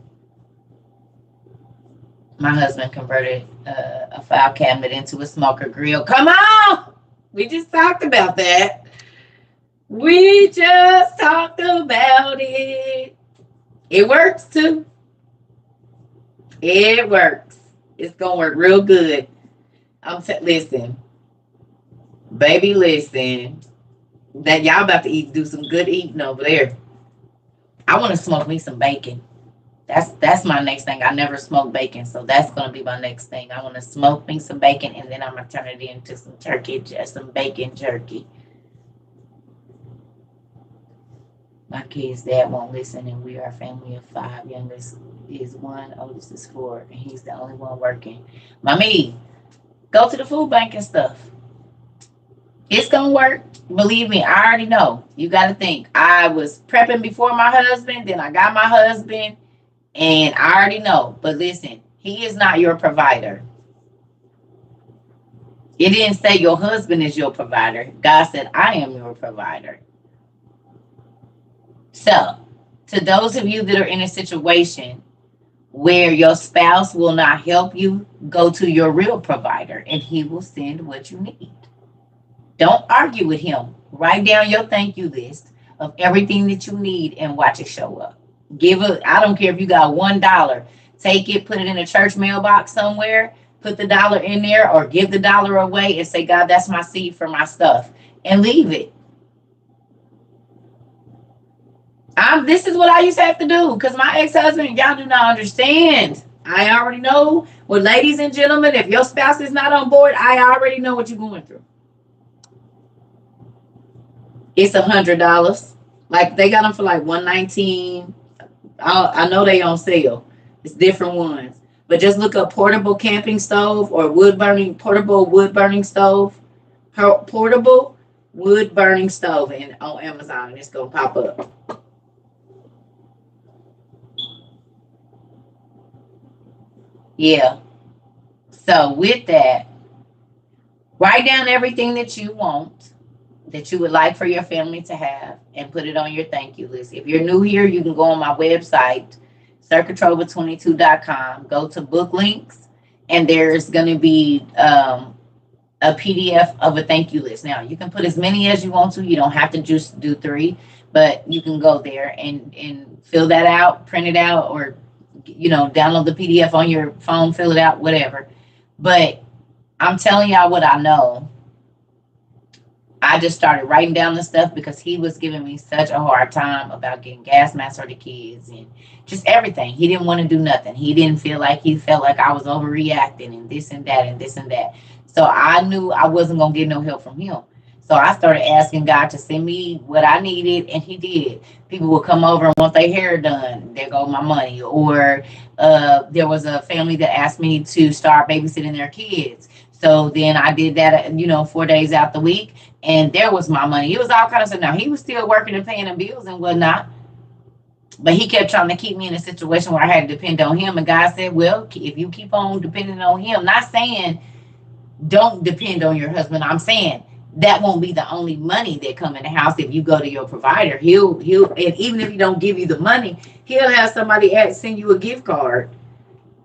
My husband converted a file cabinet into a smoker grill. Come on! We just talked about that. We just talked about it. It works too. It works. It's going to work real good. Listen. Baby, listen. That y'all about to do some good eating over there. I want to smoke me some bacon. That's my next thing. I never smoked bacon, so that's going to be my next thing. I want to smoke me some bacon, and then I'm going to turn it into some turkey, just some bacon jerky. My kid's dad won't listen, and we are a family of 5. Youngest is 1, oldest is 4, and he's the only one working. Mommy, go to the food bank and stuff. It's going to work. Believe me, I already know. You got to think. I was prepping before my husband, then I got my husband, and I already know. But listen, he is not your provider. It didn't say your husband is your provider. God said, I am your provider. So, to those of you that are in a situation where your spouse will not help you, go to your real provider and he will send what you need. Don't argue with him. Write down your thank you list of everything that you need and watch it show up. I don't care if you got $1. Take it, put it in a church mailbox somewhere, put the dollar in there, or give the dollar away and say, God, that's my seed for my stuff, and leave it. This is what I used to have to do, because my ex-husband, y'all do not understand. I already know. Well, ladies and gentlemen, if your spouse is not on board, I already know what you're going through. It's $100. Like, they got them for like $119. I know they on sale. It's different ones. But just look up portable camping stove or portable wood burning stove. Portable wood burning stove on Amazon, and it's going to pop up. Yeah. So with that, write down everything that you want, that you would like for your family to have, and put it on your thank you list. If you're new here, you can go on my website, circuitrover22.com, go to book links, and there's going to be a PDF of a thank you list. Now, you can put as many as you want to. You don't have to just do 3, but you can go there and fill that out, print it out, or download the PDF on your phone, fill it out, whatever. But I'm telling y'all what I know. I just started writing down the stuff because he was giving me such a hard time about getting gas masks for the kids and just everything. He didn't want to do nothing. He felt like I was overreacting and this and that and this and that. So I knew I wasn't going to get no help from him. So I started asking God to send me what I needed, and he did. People would come over and want their hair done. There go my money. Or there was a family that asked me to start babysitting their kids. So then I did that, 4 days out the week, and there was my money. It was all kind of stuff. Now, he was still working and paying the bills and whatnot, but he kept trying to keep me in a situation where I had to depend on him. And God said, well, if you keep on depending on him, not saying don't depend on your husband, I'm saying that won't be the only money that come in the house. If you go to your provider, he'll, and even if he don't give you the money, he'll have somebody send you a gift card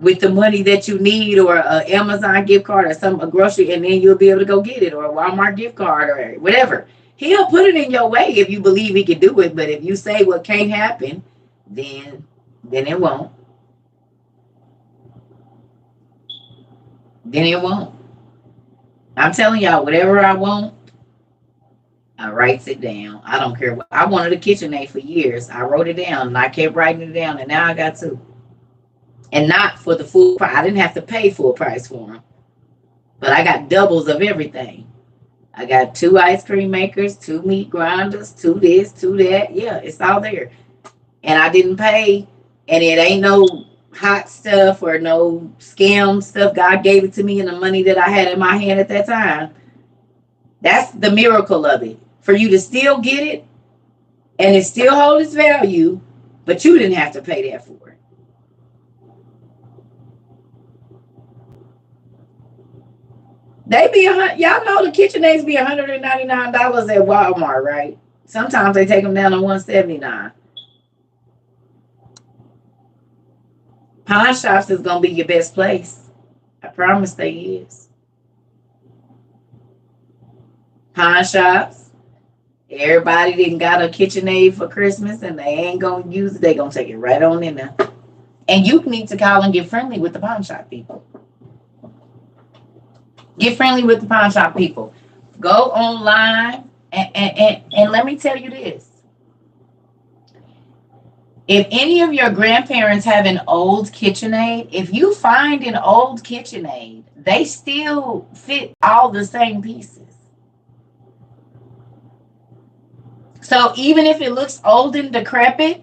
with the money that you need, or a Amazon gift card, or a grocery, and then you'll be able to go get it, or a Walmart gift card, or whatever. He'll put it in your way if you believe he can do it. But if you say what can't happen, then then it won't. Then it won't. I'm telling y'all, whatever I want, I writes it down. I don't care what. I wanted a KitchenAid for years. I wrote it down and I kept writing it down, and now I got two. And not for the full price. I didn't have to pay full price for them, but I got doubles of everything. I got 2 ice cream makers, 2 meat grinders, 2 this, 2 that. Yeah, it's all there. And I didn't pay, and it ain't no hot stuff or no scam stuff. God gave it to me in the money that I had in my hand at that time. That's the miracle of it. For you to still get it and it still hold its value, but you didn't have to pay that for it. They be y'all know the KitchenAids be $199 at Walmart, right? Sometimes they take them down to $179. Pawn shops is gonna be your best place. I promise they is. Pawn shops. Everybody didn't got a KitchenAid for Christmas and they ain't gonna use it. They gonna take it right on in there. And you need to call and get friendly with the pawn shop people. Get friendly with the pawn shop people. Go online and let me tell you this. If any of your grandparents have an old KitchenAid, if you find an old KitchenAid, they still fit all the same pieces. So even if it looks old and decrepit,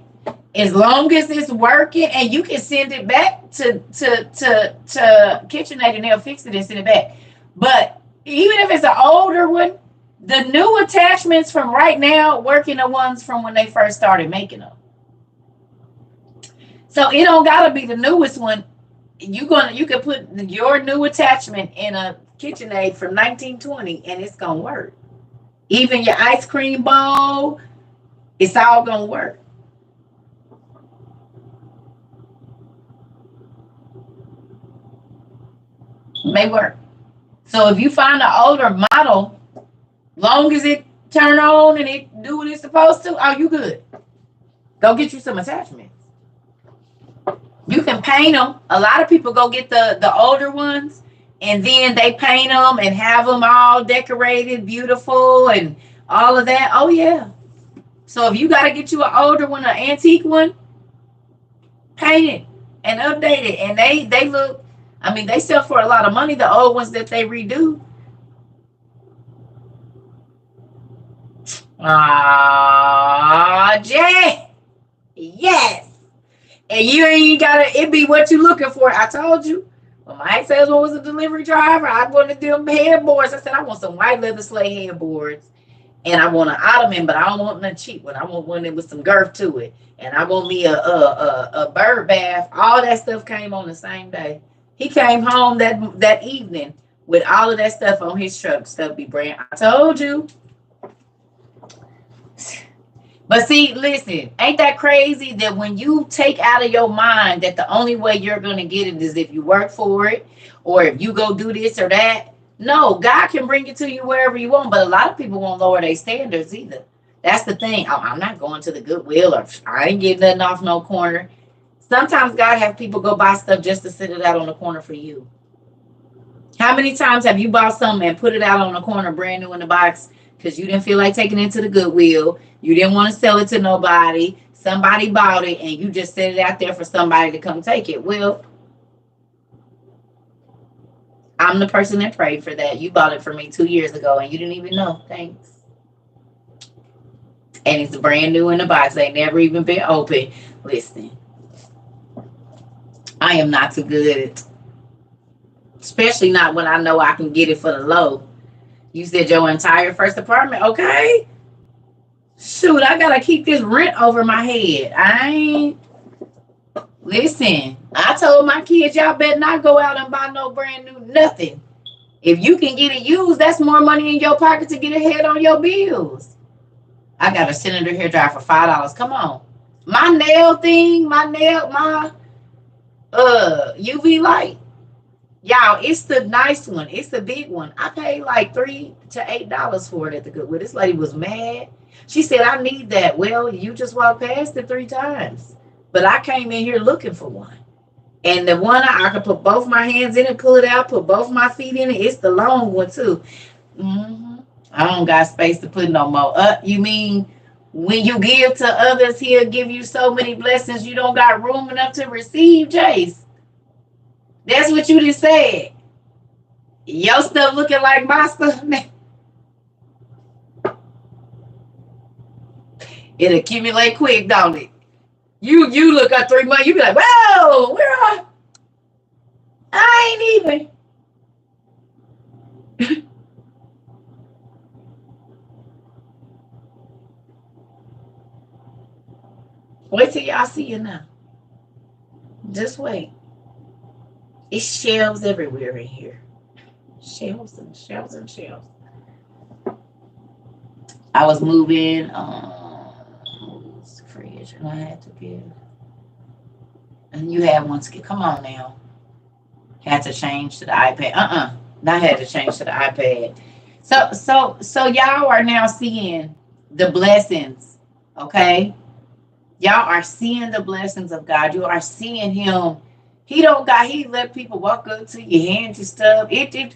as long as it's working, and you can send it back to KitchenAid and they'll fix it and send it back. But even if it's an older one, the new attachments from right now working the ones from when they first started making them. So it don't gotta be the newest one. You can put your new attachment in a KitchenAid from 1920 and it's gonna work. Even your ice cream bowl, it's all gonna work. May work. So if you find an older model, long as it turn on and it do what it's supposed to, oh, you good. Go get you some attachments. You can paint them. A lot of people go get the older ones and then they paint them and have them all decorated, beautiful, and all of that. Oh, yeah. So if you got to get you an older one, an antique one, paint it and update it. And they look, I mean, they sell for a lot of money, the old ones that they redo. Ah, Jay. Yes. And you ain't got to, it be what you looking for. I told you. When my ex-husband was a delivery driver, I wanted them headboards. I said, I want some white leather sleigh headboards. And I want an ottoman, but I don't want nothing cheap one. I want one with some girth to it. And I want me a bird bath. All that stuff came on the same day. He came home that evening with all of that stuff on his truck. Stuff be brand. I told you. But see, listen, ain't that crazy that when you take out of your mind that the only way you're going to get it is if you work for it or if you go do this or that? No, God can bring it to you wherever you want, but a lot of people won't lower their standards either. That's the thing. Oh, I'm not going to the Goodwill or I ain't getting nothing off no corner. Sometimes God have people go buy stuff just to sit it out on the corner for you. How many times have you bought something and put it out on the corner brand new in the box because you didn't feel like taking it to the Goodwill? You didn't want to sell it to nobody. Somebody bought it and you just set it out there for somebody to come take it. Well, I'm the person that prayed for that. You bought it for me 2 years ago and you didn't even know. Thanks. And it's brand new in the box. They never even been open. Listen, I am not too good. Especially not when I know I can get it for the low. You said your entire first apartment. Okay. Shoot, I gotta keep this rent over my head. Listen, I told my kids, y'all better not go out and buy no brand new nothing. If you can get it used, that's more money in your pocket to get ahead on your bills. I got a cylinder hair dryer for $5. Come on. My nail thing, my UV light. Y'all, it's the nice one. It's the big one. I paid like $3 to $8 for it at the Goodwill. This lady was mad. She said, I need that. Well, you just walked past it 3 times. but I came in here looking for one. And the one I could put both my hands in it, pull it out, put both my feet in it. It's the long one too. I don't got space to put no more. You mean when you give to others, he'll give you so many blessings you don't got room enough to receive, Jace? That's what you just said. Your stuff looking like my stuff. It accumulate quick, don't it? You look at 3 months, you be like, whoa, where are I ain't even. Wait till y'all see it now. Just wait. It's shelves everywhere in here. Shelves and shelves and shelves. I was moving fridge and I had to give. And you had one to get. Come on now. Had to change to the iPad. Not had to change to the iPad. So y'all are now seeing the blessings. Okay? Y'all are seeing the blessings of God. You are seeing him. He let people walk up to you, hand you stuff. It did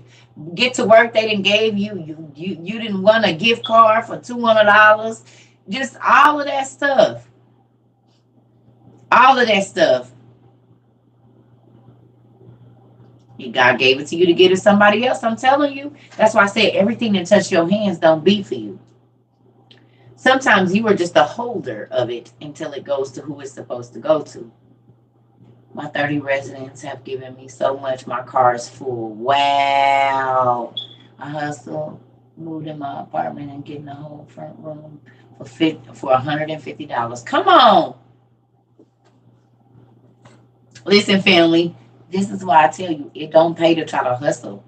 get to work. They didn't gave you didn't want a gift card for $200. Just all of that stuff. All of that stuff. God gave it to you to give to somebody else. I'm telling you. That's why I said everything that touches your hands don't be for you. Sometimes you are just a holder of it until it goes to who it's supposed to go to. My 30 residents have given me so much. My car is full. Wow. I hustle, moved in my apartment and getting a whole front room for $150. Come on. Listen, family, this is why I tell you, it don't pay to try to hustle.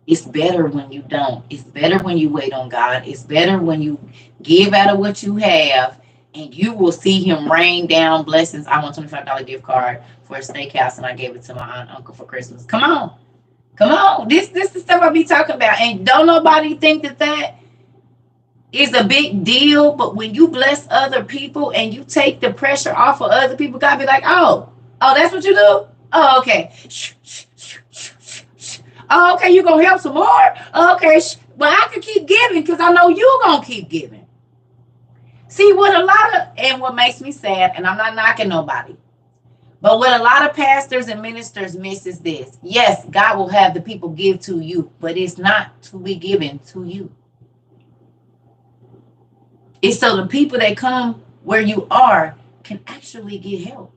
It's better when you don't. It's better when you wait on God. It's better when you give out of what you have, and you will see him rain down blessings. I want a $25 gift card for a steakhouse, and I gave it to my aunt and uncle for Christmas. Come on. Come on. This is the stuff I be talking about. And don't nobody think that is a big deal, but when you bless other people and you take the pressure off of other people, God be like, oh, that's what you do? Oh, okay. Oh, okay, you gonna help some more? Okay, well, I can keep giving because I know you're gonna keep giving. See, what makes me sad, and I'm not knocking nobody, but what a lot of pastors and ministers miss is this. Yes, God will have the people give to you, but it's not to be given to you. It's so the people that come where you are can actually get help.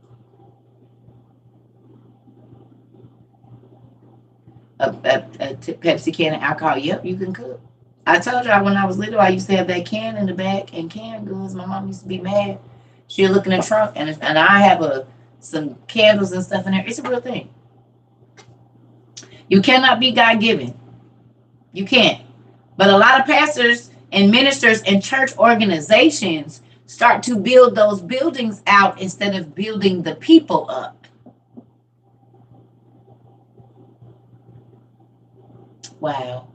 A Pepsi can of alcohol. Yep, you can cook. I told y'all when I was little, I used to have that can in the back and canned goods. My mom used to be mad. She'd look in the trunk, and I have some candles and stuff in there. It's a real thing. You cannot be God-given. You can't. But a lot of pastors and ministers and church organizations start to build those buildings out instead of building the people up. Wow.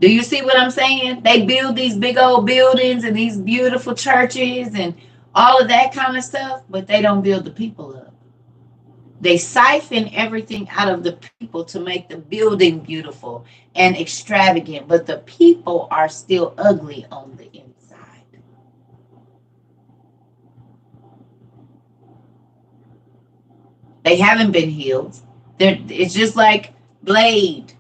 Do you see what I'm saying? They build these big old buildings and these beautiful churches and all of that kind of stuff, but they don't build the people up. They siphon everything out of the people to make the building beautiful and extravagant, but the people are still ugly on the inside. They haven't been healed. It's just like Blade.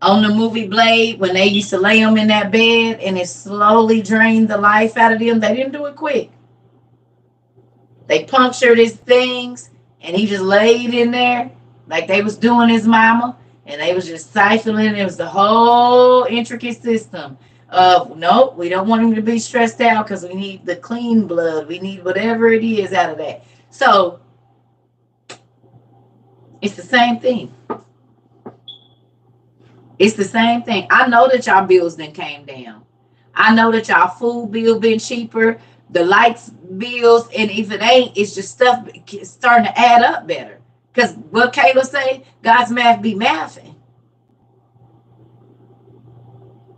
On the movie Blade, when they used to lay them in that bed and it slowly drained the life out of them, they didn't do it quick. They punctured his things and he just laid in there like they was doing his mama, and they was just siphoning. It was the whole intricate system of, nope, we don't want him to be stressed out because we need the clean blood. We need whatever it is out of that. So it's the same thing. It's the same thing. I know that y'all bills then came down. I know that y'all food bill been cheaper, the lights bills, and if it ain't, it's just stuff starting to add up better. Because what Kayla say, God's math be mathing.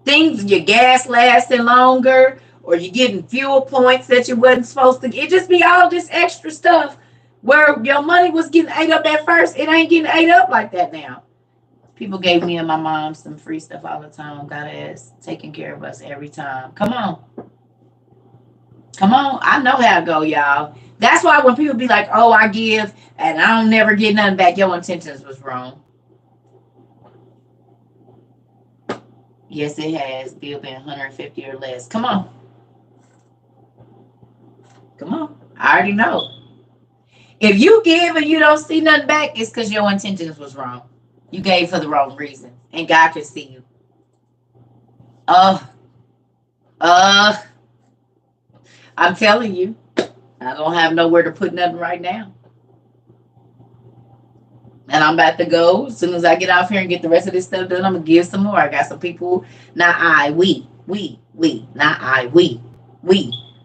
Things, your gas lasting longer, or you're getting fuel points that you wasn't supposed to. It just be all this extra stuff Where your money was getting ate up at first, it ain't getting ate up like that now. People gave me and my mom some free stuff all the time. God has taken care of us every time. Come on. Come on. I know how to go, y'all. That's why when people be like, oh, I give and I don't never get nothing back, your intentions was wrong. Yes, it has. Bill been 150 or less. Come on. Come on. I already know. If you give and you don't see nothing back, it's because your intentions was wrong. You gave for the wrong reason. And God can see you. I'm telling you, I don't have nowhere to put nothing right now. And I'm about to go. As soon as I get off here and get the rest of this stuff done, I'm going to give some more. I got some people. We.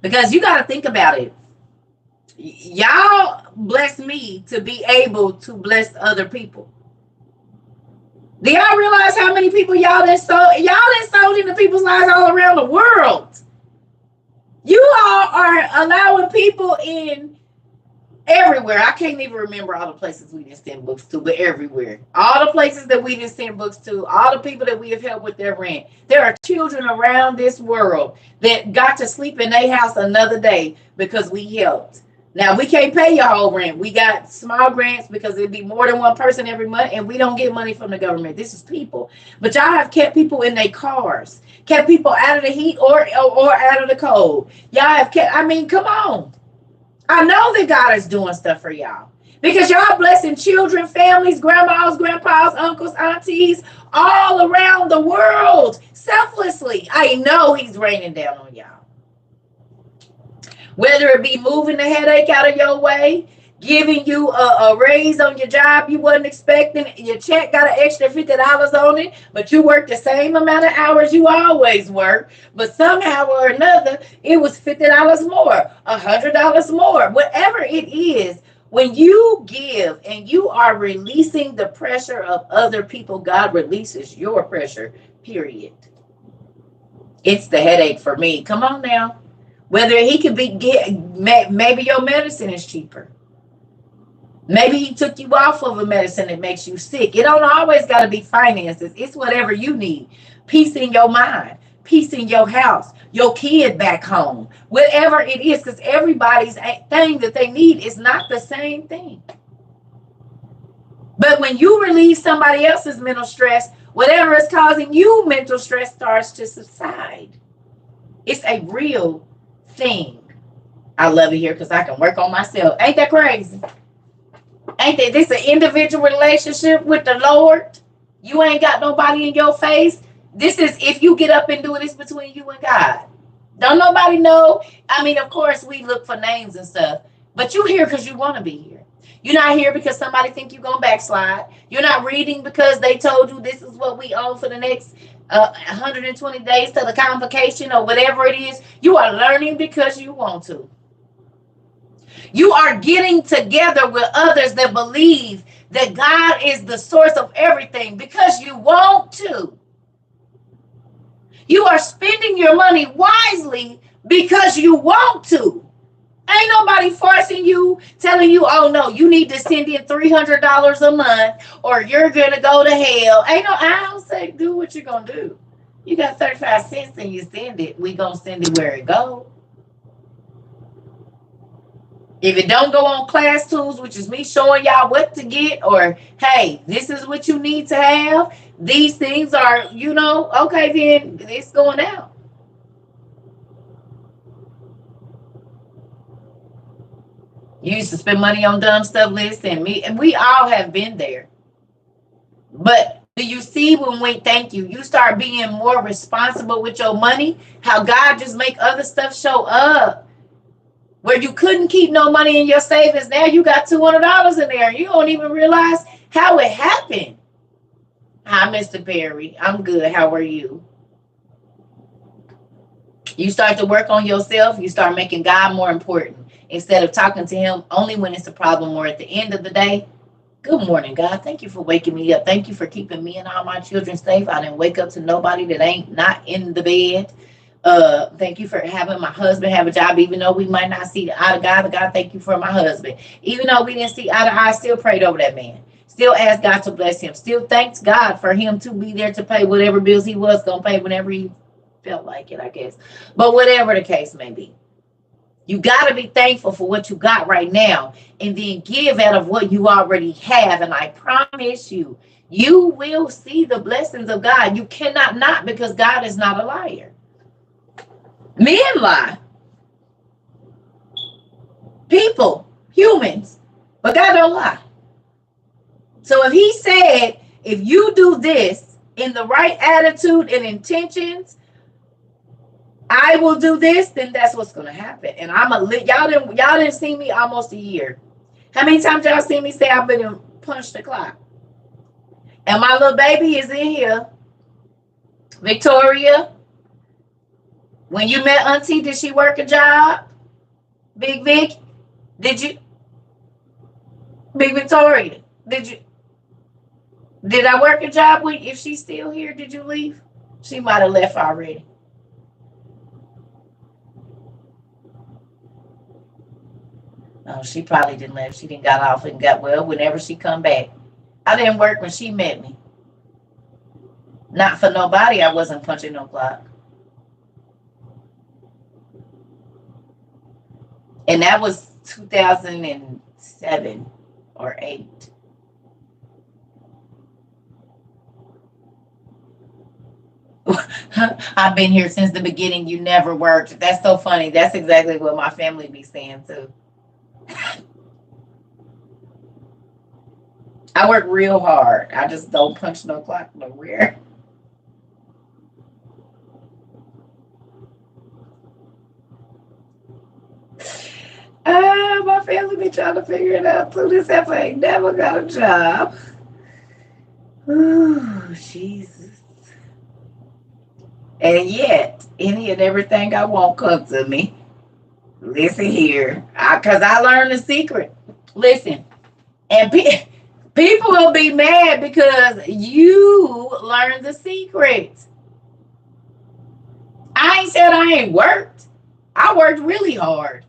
Because you got to think about it. Y'all bless me to be able to bless other people. Do y'all realize how many people y'all done sold into people's lives all around the world? You all are allowing people in everywhere. I can't even remember all the places we didn't send books to, but everywhere. All the places that we didn't send books to, all the people that we have helped with their rent. There are children around this world that got to sleep in their house another day because we helped. Now, we can't pay your whole rent. We got small grants because it'd be more than one person every month, and we don't get money from the government. This is people. But y'all have kept people in their cars, kept people out of the heat or out of the cold. Y'all have kept, come on. I know that God is doing stuff for y'all because y'all blessing children, families, grandmas, grandpas, uncles, aunties, all around the world selflessly. I know he's raining down on y'all. Whether it be moving the headache out of your way, giving you a raise on your job you wasn't expecting, your check got an extra $50 on it, but you worked the same amount of hours you always work, but somehow or another, it was $50 more, $100 more, whatever it is. When you give and you are releasing the pressure of other people, God releases your pressure, period. It's the headache for me. Come on now. Whether he could maybe your medicine is cheaper. Maybe he took you off of a medicine that makes you sick. It don't always got to be finances. It's whatever you need. Peace in your mind, peace in your house, your kid back home, whatever it is, because everybody's thing that they need is not the same thing. But when you relieve somebody else's mental stress, whatever is causing you mental stress starts to subside. It's a real thing. I love it here because I can work on myself. Ain't that crazy? Ain't that this an individual relationship with the Lord? You ain't got nobody in your face. This is if you get up and do this between you and God. Don't nobody know. Of course we look for names and stuff, but you here because you want to be here. You're not here because somebody think you're gonna backslide. You're not reading because they told you this is what we own for the next 120 days to the convocation or whatever it is. You are learning because you want to. You are getting together with others that believe that God is the source of everything because you want to. You are spending your money wisely because you want to. Ain't nobody forcing you, telling you, oh no, you need to send in $300 a month or you're going to go to hell. I don't say do what you're going to do. You got 35 cents and you send it. We going to send it where it goes. If it don't go on Class Tools, which is me showing y'all what to get, or hey, this is what you need to have. These things are, okay, then it's going out. You used to spend money on dumb stuff, listen, and we all have been there. But do you see when we thank you, you start being more responsible with your money, how God just make other stuff show up. Where you couldn't keep no money in your savings, now you got $200 in there. You don't even realize how it happened. Hi, Mr. Perry. I'm good. How are you? You start to work on yourself. You start making God more important. Instead of talking to him only when it's a problem or at the end of the day. Good morning, God. Thank you for waking me up. Thank you for keeping me and all my children safe. I didn't wake up to nobody that ain't not in the bed. Thank you for having my husband have a job, even though we might not see the eye to God. God, thank you for my husband. Even though we didn't see eye to eye, still prayed over that man. Still asked God to bless him. Still thanks God for him to be there to pay whatever bills he was going to pay whenever he felt like it, I guess. But whatever the case may be, you got to be thankful for what you got right now and then give out of what you already have. And I promise you, you will see the blessings of God. You cannot not, because God is not a liar. Men lie. People, humans, but God don't lie. So if he said, if you do this in the right attitude and intentions, I will do this, then that's what's gonna happen. And I'm a y'all didn't see me almost a year. How many times y'all seen me say I've been punched the clock? And my little baby is in here. Victoria, when you met Auntie, did she work a job? Big Vic, did you? Big Victoria, did I work a job with? If she's still here, did you leave? She might have left already. No, she probably didn't leave. She didn't got off and got well whenever she come back. I didn't work when she met me. Not for nobody. I wasn't punching no clock. And that was 2007 or 8. I've been here since the beginning. You never worked. That's so funny. That's exactly what my family be saying too. I work real hard. I just don't punch no clock nowhere. My family be trying to figure it out too. This heifer ain't never got a job. Oh, Jesus. And yet, any and everything I want comes to me. Listen here. Because I learned the secret. Listen. And people will be mad because you learned the secret. I ain't said I ain't worked. I worked really hard.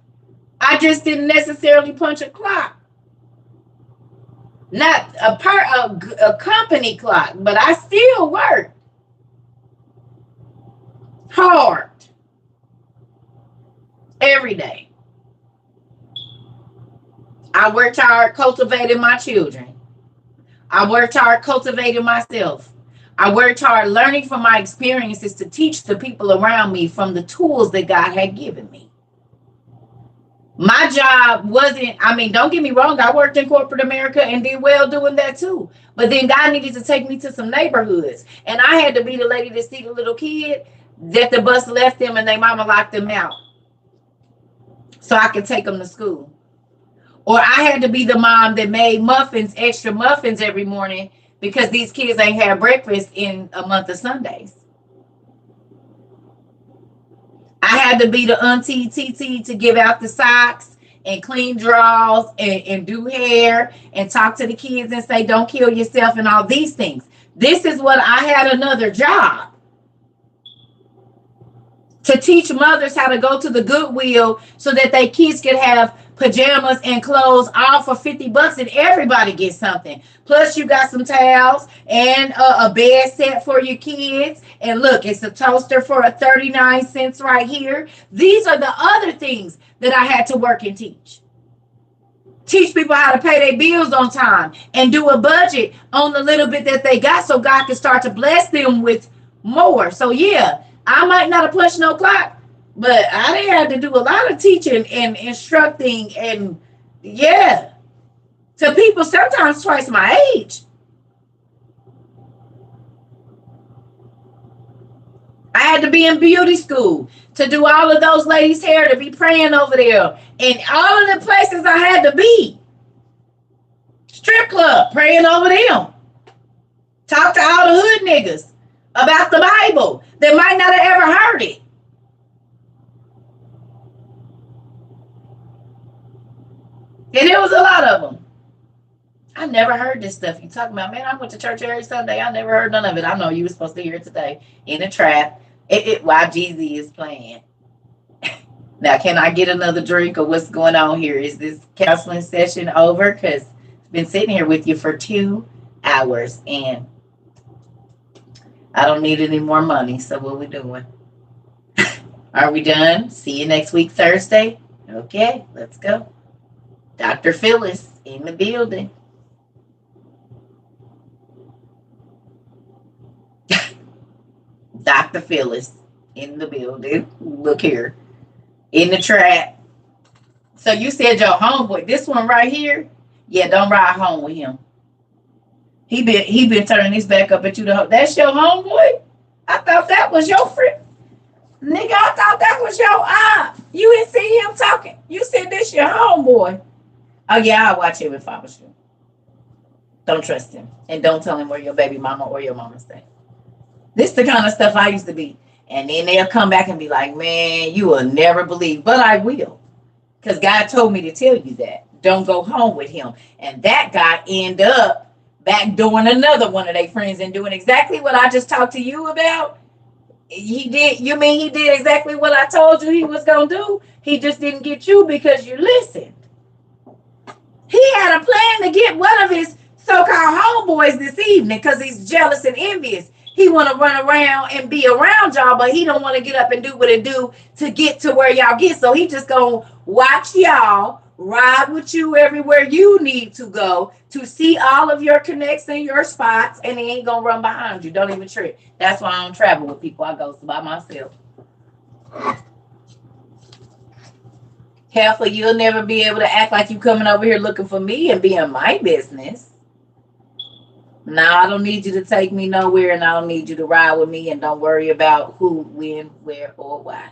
I just didn't necessarily punch a clock. Not a company clock, but I still worked hard every day. I worked hard cultivating my children. I worked hard cultivating myself. I worked hard learning from my experiences to teach the people around me from the tools that God had given me. My job wasn't, don't get me wrong, I worked in corporate America and did well doing that too. But then God needed to take me to some neighborhoods. And I had to be the lady to see the little kid that the bus left them and their mama locked them out, so I could take them to school. Or I had to be the mom that made extra muffins every morning because these kids ain't had breakfast in a month of Sundays. I had to be the auntie TT to give out the socks and clean drawers and do hair and talk to the kids and say, don't kill yourself and all these things. This is what I had another job. To teach mothers how to go to the Goodwill so that their kids could have pajamas and clothes all for $50 and everybody gets something. Plus you got some towels and a bed set for your kids. And look, it's a toaster for 39 cents right here. These are the other things that I had to work and teach. Teach people how to pay their bills on time and do a budget on the little bit that they got so God can start to bless them with more. So yeah, I might not have pushed no clock, but I didn't have to do a lot of teaching and instructing and to people sometimes twice my age. I had to be in beauty school to do all of those ladies' hair, to be praying over there. And all of the places I had to be. Strip club, praying over them. Talk to all the hood niggas about the Bible that might not have ever heard it. And there was a lot of them. I never heard this stuff you talking about. Man, I went to church every Sunday. I never heard none of it. I know you were supposed to hear it today in the trap. While Jeezy is playing. Now, can I get another drink or what's going on here? Is this counseling session over? Because I've been sitting here with you for 2 hours and I don't need any more money. So what we doing? Are we done? See you next week, Thursday. Okay, let's go. Dr. Phyllis in the building. Dr. Phyllis in the building. Look here. In the trap. So you said your homeboy, this one right here, yeah, don't ride home with him. He been turning his back up at you. That's your homeboy? I thought that was your friend. Nigga, I thought that was your aunt. You didn't see him talking. You said this your homeboy. Oh yeah, I'll watch him if I was you. Don't trust him. And don't tell him where your baby mama or your mama stay. This the kind of stuff I used to be. And then they'll come back and be like, man, you will never believe. But I will. Because God told me to tell you that. Don't go home with him. And that guy end up backdooring another one of their friends and doing exactly what I just talked to you about. He did. You mean he did exactly what I told you he was going to do? He just didn't get you because you listened. He had a plan to get one of his so-called homeboys this evening because he's jealous and envious. He want to run around and be around y'all, but he don't want to get up and do what it do to get to where y'all get. So he just going to watch y'all, ride with you everywhere you need to go to see all of your connects and your spots, and he ain't going to run behind you. Don't even trip. That's why I don't travel with people. I go by myself. Careful, you'll never be able to act like you coming over here looking for me and be in my business. Now, I don't need you to take me nowhere, and I don't need you to ride with me, and don't worry about who, when, where, or why.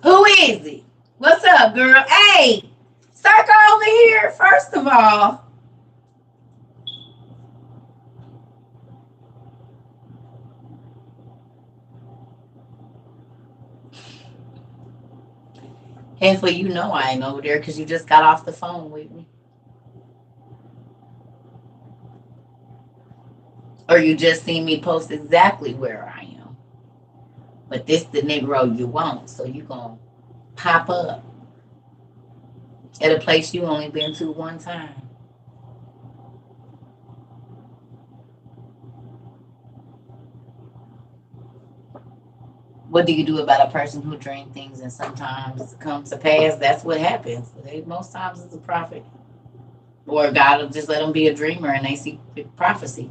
Who is he? What's up, girl? Hey, circle over here, first of all. Halfway, you know I ain't over there because you just got off the phone with me. Or you just seen me post exactly where I am. But this the Negro you want, so you gonna pop up at a place you only been to one time. What do you do about a person who dream things and sometimes come to pass? That's what happens. Most times it's a prophet. Or God will just let them be a dreamer and they see prophecy.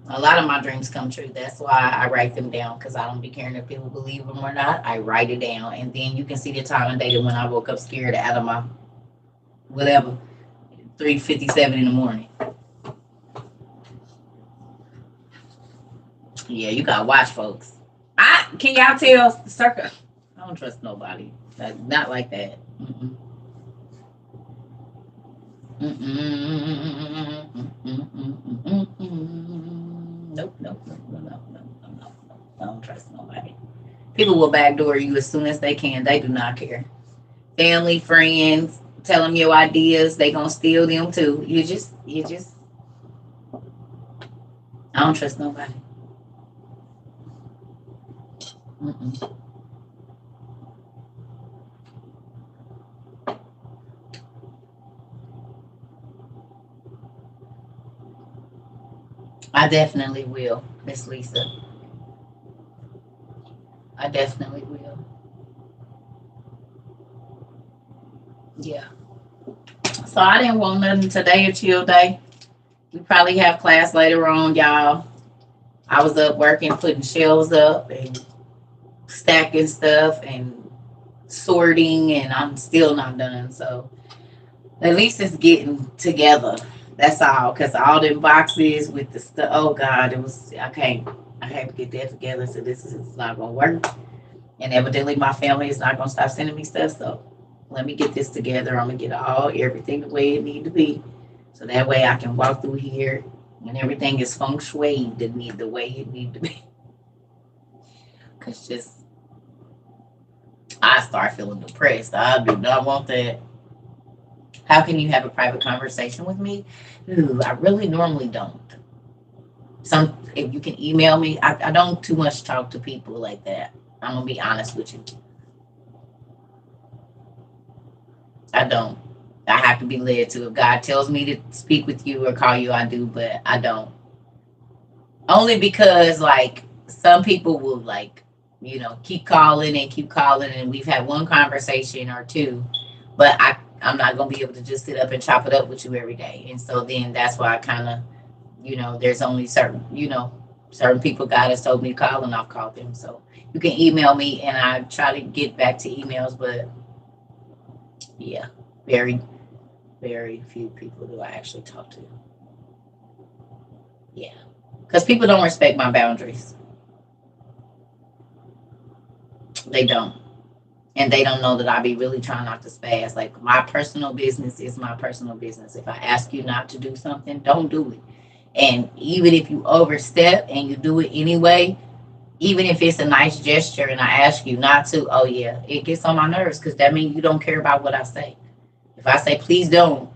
A lot of my dreams come true. That's why I write them down because I don't be caring if people believe them or not. I write it down. And then you can see the time and date when I woke up scared out of my whatever, 3:57 in the morning. Yeah, you got to watch, folks. Can y'all tell circle? I don't trust nobody. Not like that. Mm-mm. Nope, nope, nope, no, no, no, no, no. I don't trust nobody. People will backdoor you as soon as they can. They do not care. Family, friends, tell them your ideas. They gonna steal them too. I don't trust nobody. Mm-mm. I definitely will, Miss Lisa. I definitely will. Yeah. So I didn't want nothing today, a chill day. We probably have class later on, y'all. I was up working, putting shelves up and stacking stuff and sorting, and I'm still not done. So at least it's getting together. That's all. Cause all them boxes with the stuff. Oh God, it was. I can't get that together. So this is not gonna work. And evidently, my family is not gonna stop sending me stuff. So let me get this together. I'm gonna get everything the way it need to be. So that way I can walk through here and everything is feng shui the way it need to be. Cause just I start feeling depressed. I do not want that. How can you have a private conversation with me? Ooh, I really normally don't. Some if you can email me, I don't too much talk to people like that. I'm gonna be honest with you. I don't. I have to be led to. If God tells me to speak with you or call you, I do, but I don't. Only because like some people will like, keep calling and we've had one conversation or two, but I'm not gonna be able to just sit up and chop it up with you every day. And so then that's why I kinda, there's only certain people God has told me to call and I've called them. So you can email me and I try to get back to emails, but yeah, very, very few people do I actually talk to. Yeah. Because people don't respect my boundaries. They don't. And they don't know that I be really trying not to spaz. Like my personal business is my personal business. If I ask you not to do something, don't do it. And even if you overstep and you do it anyway, even if it's a nice gesture and I ask you not to, oh yeah, it gets on my nerves because that means you don't care about what I say. If I say please don't.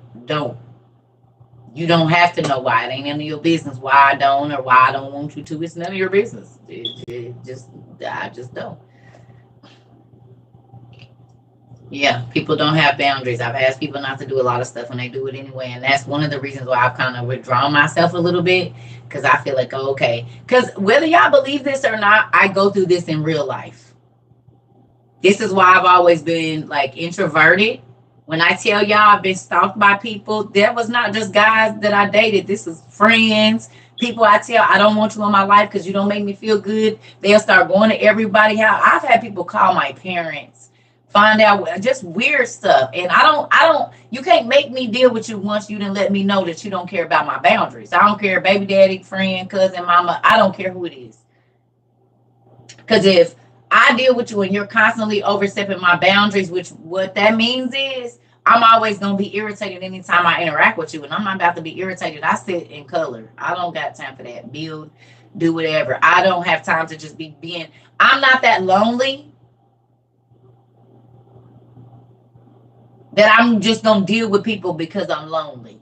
You don't have to know why. It ain't none of your business why I don't or why I don't want you to. It's none of your business. I just don't. Yeah, people don't have boundaries. I've asked people not to do a lot of stuff and they do it anyway. And that's one of the reasons why I've kind of withdrawn myself a little bit because I feel like, oh, okay. Because whether y'all believe this or not, I go through this in real life. This is why I've always been like introverted. When I tell y'all I've been stalked by people, that was not just guys that I dated. This is friends, people I tell I don't want you in my life because you don't make me feel good. They'll start going to everybody house. I've had people call my parents, find out just weird stuff. And you can't make me deal with you once you didn't let me know that you don't care about my boundaries. I don't care, baby daddy, friend, cousin, mama. I don't care who it is. Because if I deal with you and you're constantly overstepping my boundaries, which what that means is I'm always going to be irritated anytime I interact with you. And I'm not about to be irritated. I sit in color. I don't got time for that. Build, do whatever. I don't have time to just be being. I'm not that lonely that I'm just going to deal with people because I'm lonely.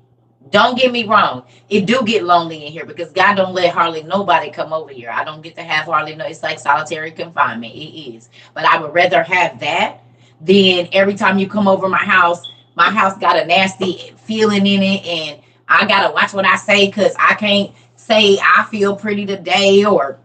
Don't get me wrong. It do get lonely in here because God don't let hardly nobody come over here. I don't get to have hardly no. It's like solitary confinement. It is. But I would rather have that than every time you come over my house got a nasty feeling in it. And I got to watch what I say because I can't say I feel pretty today. Or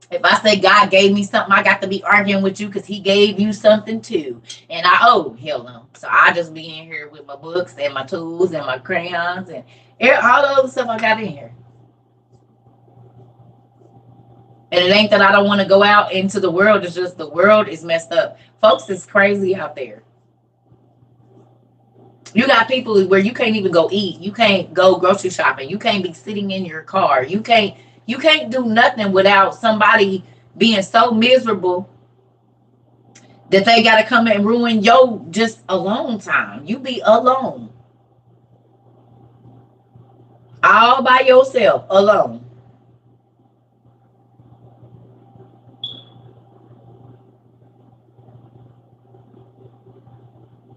if I say God gave me something, I got to be arguing with you because he gave you something too. And hell no. So I just be in here with my books and my tools and my crayons and all the other stuff I got in here. And it ain't that I don't want to go out into the world. It's just the world is messed up. Folks, it's crazy out there. You got people where you can't even go eat. You can't go grocery shopping. You can't be sitting in your car. You can't do nothing without somebody being so miserable that they got to come and ruin your just alone time. You be alone. All by yourself, alone.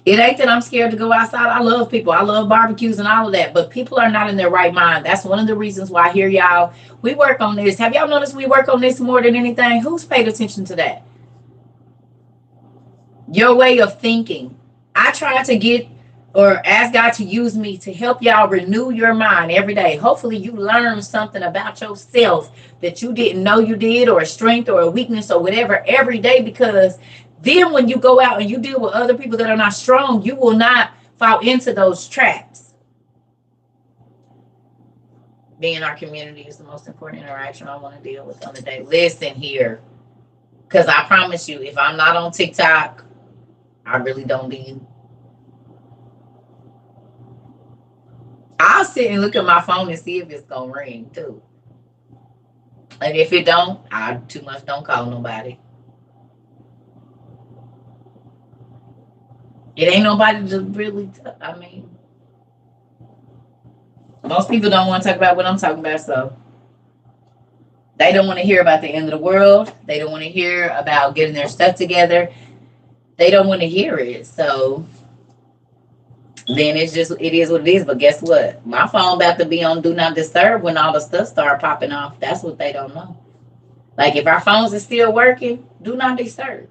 It ain't that I'm scared to go outside. I love people. I love barbecues and all of that. But people are not in their right mind. That's one of the reasons why I hear y'all. We work on this. Have y'all noticed we work on this more than anything? Who's paid attention to that? Your way of thinking. I try to get or ask God to use me to help y'all renew your mind every day. Hopefully you learn something about yourself that you didn't know you did, or a strength or a weakness or whatever every day, because then when you go out and you deal with other people that are not strong, you will not fall into those traps. Being in our community is the most important interaction I want to deal with on the day. Listen here, because I promise you, if I'm not on TikTok, I really don't be. I'll sit and look at my phone and see if it's gonna ring too. And if it don't, I too much don't call nobody. It ain't nobody to really. Most people don't want to talk about what I'm talking about, so they don't want to hear about the end of the world. They don't want to hear about getting their stuff together. They don't want to hear it. So then it is what it is. But guess what? My phone about to be on do not disturb when all the stuff start popping off. That's what they don't know. Like if our phones are still working, do not disturb.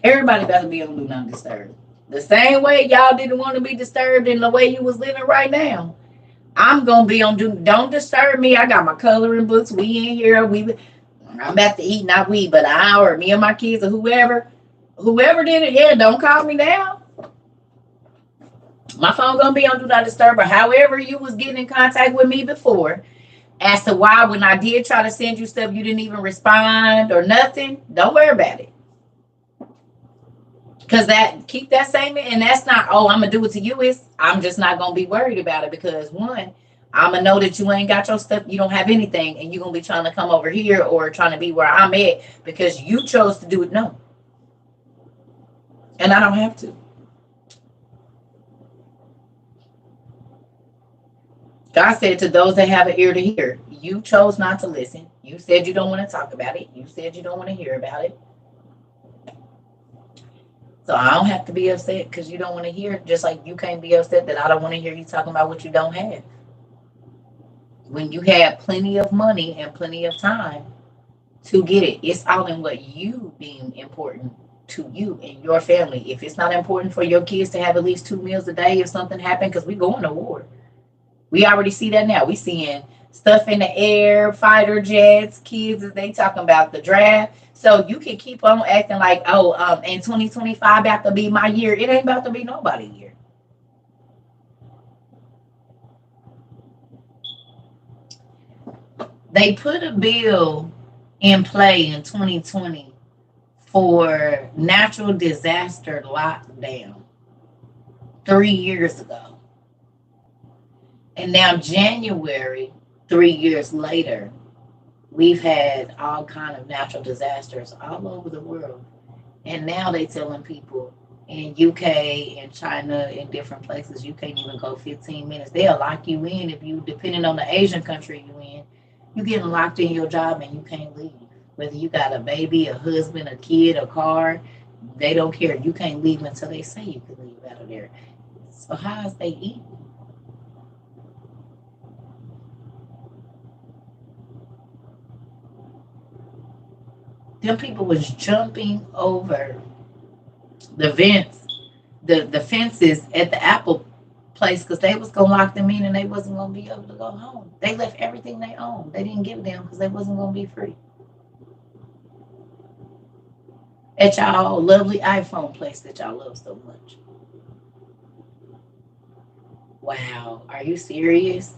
Everybody about to be on do not disturb. The same way y'all didn't want to be disturbed in the way you was living right now. I'm gonna be on don't disturb me. I got my coloring books. We in here. I'm about to eat, not we, but I or me and my kids or whoever. Whoever did it, yeah, don't call me now. My phone gonna be on do not disturb. Or however you was getting in contact with me before, as to why when I did try to send you stuff, you didn't even respond or nothing. Don't worry about it. Cause keep that same, and that's not, oh, I'm gonna do it to you. I'm just not gonna be worried about it because one, I'm gonna know that you ain't got your stuff, you don't have anything, and you're gonna be trying to come over here or trying to be where I'm at because you chose to do it. No. And I don't have to. God said to those that have an ear to hear, you chose not to listen. You said you don't want to talk about it. You said you don't want to hear about it. So I don't have to be upset because you don't want to hear it, just like you can't be upset that I don't want to hear you talking about what you don't have. When you have plenty of money and plenty of time to get it, it's all in what you deem important to you and your family. If it's not important for your kids to have at least 2 meals a day if something happened, because we going to war. We already see that now. We seeing stuff in the air, fighter jets, kids, as they talking about the draft. So you can keep on acting like, oh, in 2025 about to be my year. It ain't about to be nobody's year. They put a bill in play in 2020 for natural disaster lockdown 3 years ago. And now January, 3 years later, we've had all kind of natural disasters all over the world. And now they telling people in UK and China and different places, you can't even go 15 minutes. They'll lock you in if you, depending on the Asian country you in, you getting locked in your job and you can't leave. Whether you got a baby, a husband, a kid, a car, they don't care. You can't leave until they say you can leave out of there. So how is they eating? Them people was jumping over the the fences at the Apple place because they was gonna lock them in and they wasn't gonna be able to go home. They left everything they owned. They didn't give them because they wasn't gonna be free. At y'all lovely iPhone place that y'all love so much. Wow, are you serious?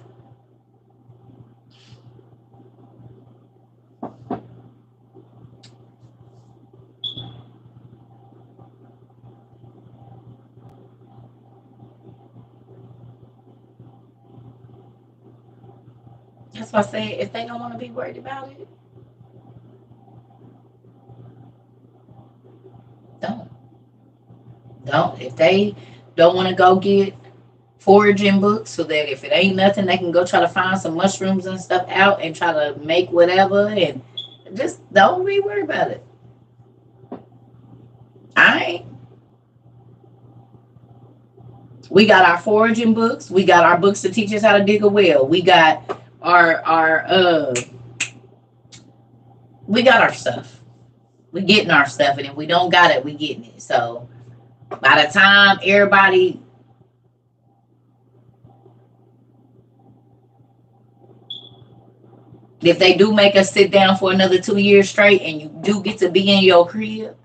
That's why I say if they don't want to be worried about it, don't. Don't. If they don't want to go get foraging books so that if it ain't nothing, they can go try to find some mushrooms and stuff out and try to make whatever and just don't be worried about it. I ain't. We got our foraging books. We got our books to teach us how to dig a well. Our we got our stuff. We getting our stuff, and if we don't got it, we getting it. So by the time everybody, if they do make us sit down for another 2 years straight, and you do get to be in your crib,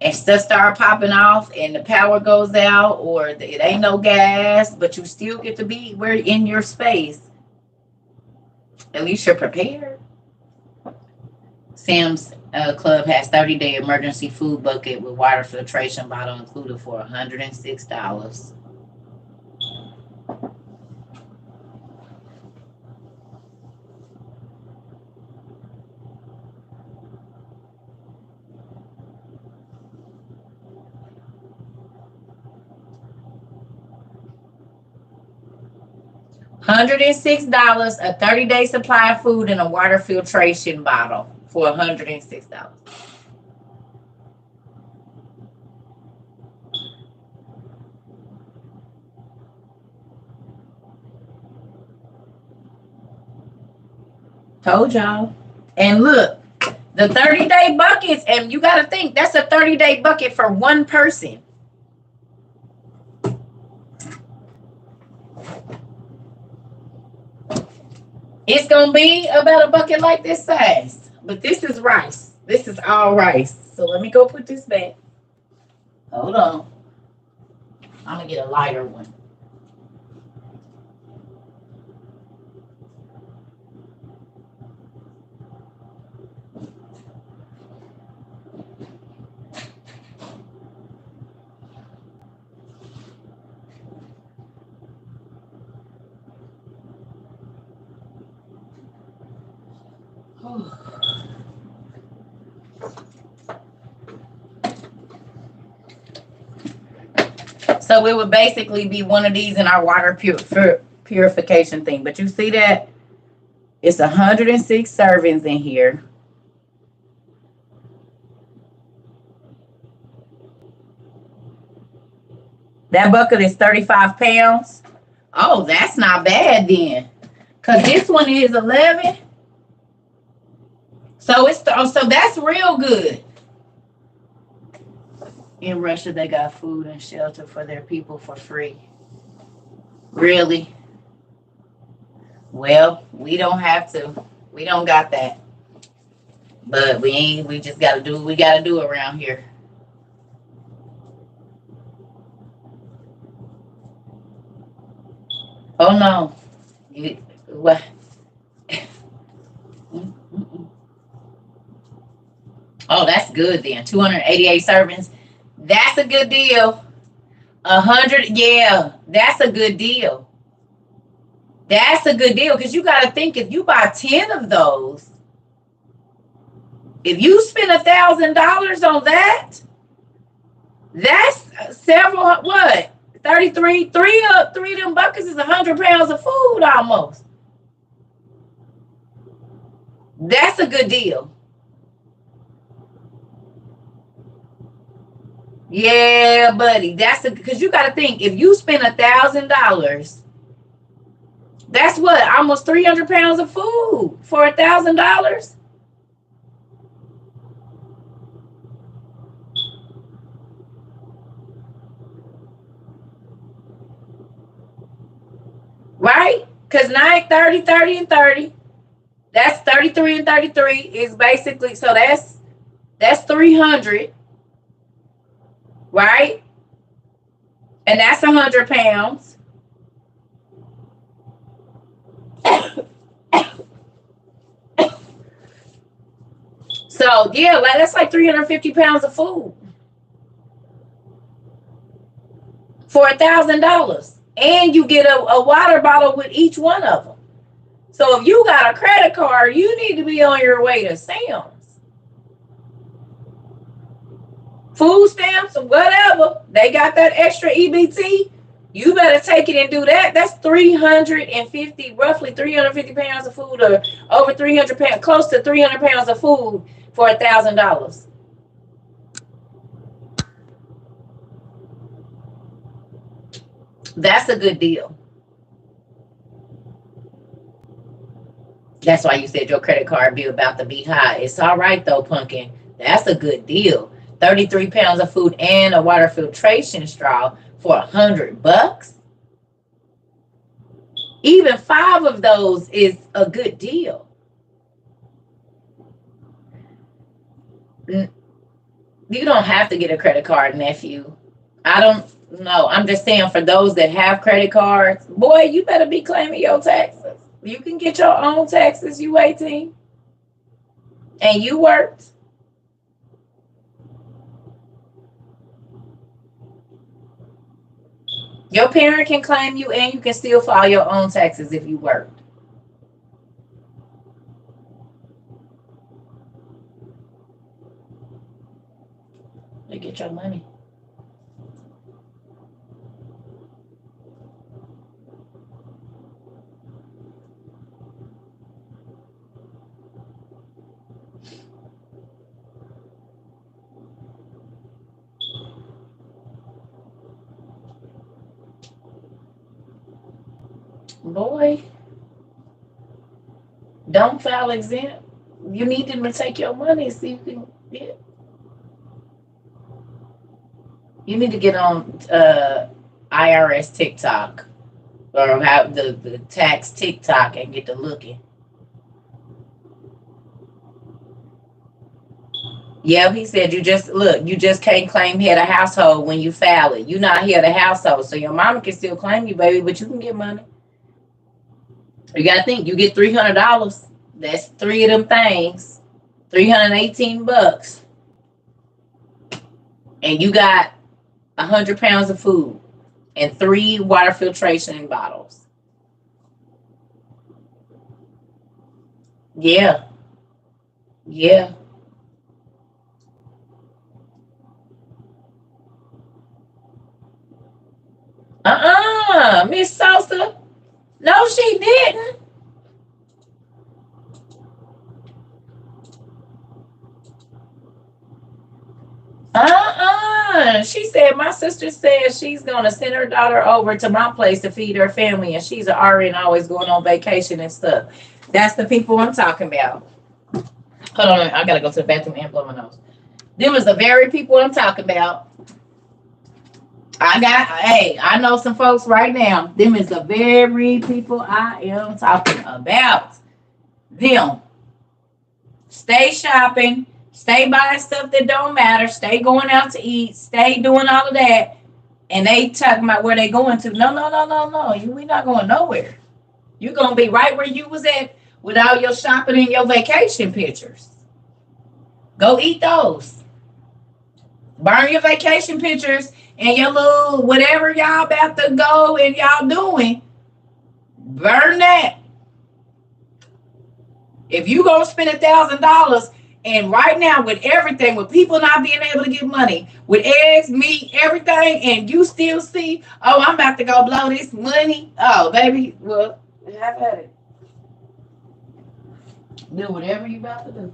and stuff start popping off, and the power goes out, or it ain't no gas, but you still get to be where in your space. At least you're prepared. Sam's Club has 30-day emergency food bucket with water filtration bottle included for $106. $106, a 30-day supply of food and a water filtration bottle for $106. Told y'all. And look, the 30-day buckets, and you got to think that's a 30-day bucket for one person. It's going to be about a bucket like this size. But this is rice. This is all rice. So let me go put this back. Hold on. I'm going to get a lighter one. So it would basically be one of these in our water purification thing. But you see that? It's 106 servings in here. That bucket is 35 pounds. Oh, that's not bad then. Because this one is 11. So that's real good. In Russia, they got food and shelter for their people for free. Really? Well, we don't have to. We don't got that. But we just gotta do what we gotta do around here. Oh no. What? Oh, that's good then. 288 servings. That's a good deal. 100, yeah, that's a good deal. That's a good deal because you got to think if you buy 10 of those, if you spend $1,000 on that, that's several, what? 33, three of them buckets is 100 pounds of food almost. That's a good deal. Yeah, buddy. That's because you got to think if you spend $1,000, that's what almost 300 pounds of food for $1,000. Right? Because 9, 30, 30, and 30. That's 33 and 33 is basically so that's 300. Right? And that's 100 pounds. So yeah, that's like 350 pounds of food for $1,000. And you get a water bottle with each one of them. So if you got a credit card, you need to be on your way to Sam's. Food stamps or whatever, they got that extra EBT. You better take it and do that. That's 350, roughly 350 pounds of food, or over 300 pounds, close to 300 pounds of food for $1,000. That's a good deal. That's why you said your credit card bill about to be high. It's all right though, Pumpkin. That's a good deal. 33 pounds of food and a water filtration straw for $100. Even 5 of those is a good deal. You don't have to get a credit card, nephew. I don't know. I'm just saying for those that have credit cards, boy, you better be claiming your taxes. You can get your own taxes. You 18 and you worked. Your parent can claim you and you can still file your own taxes if you worked. You get your money. Boy. Don't file exempt. You need them to take your money and see if you can. Yeah. You need to get on IRS TikTok or have the tax TikTok and get to looking. Yeah, he said you just look, you just can't claim head of household when you file it. You're not head of household, so your mama can still claim you, baby, but you can get money. You gotta think, you get $300. That's three of them things, $318, and you got 100 pounds of food and three water filtration bottles. Yeah, yeah. Miss Sosa. No, she didn't. She said my sister said she's gonna send her daughter over to my place to feed her family, and she's an RN always going on vacation and stuff. That's the people I'm talking about. Hold on, I gotta go to the bathroom and blow my nose. Them is the very people I'm talking about. Hey, I know some folks right now. Them is the very people I am talking about. Them. Stay shopping. Stay buying stuff that don't matter. Stay going out to eat. Stay doing all of that. And they talking about where they going to. No, no, no, no, no. We not going nowhere. You're gonna be right where you was at with all your shopping and your vacation pictures. Go eat those. Burn your vacation pictures and your little whatever y'all about to go and y'all doing. Burn that. If you gonna spend $1,000, and right now with everything, with people not being able to get money, with eggs, meat, everything, and you still see, oh, I'm about to go blow this money. Oh, baby, well, have at it. Do whatever you about to do.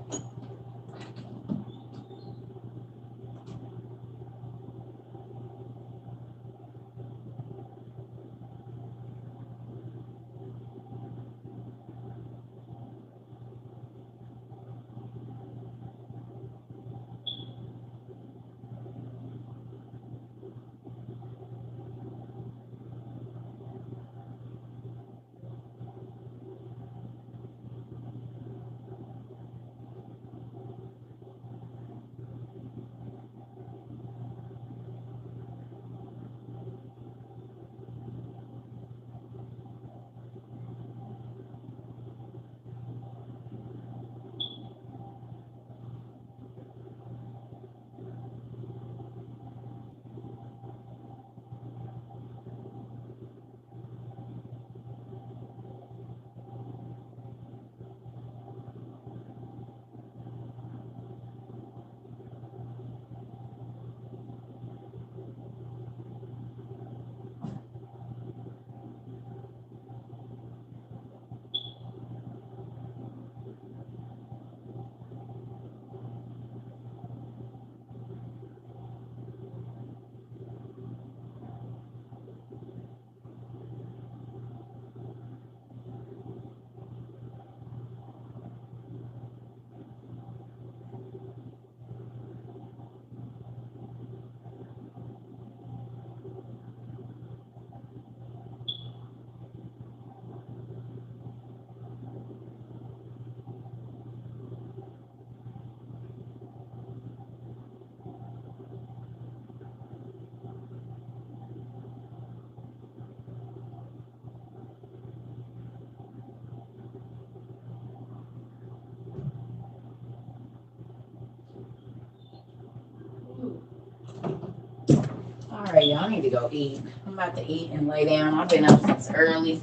All right, y'all need to go eat. I'm about to eat and lay down. I've been up since early.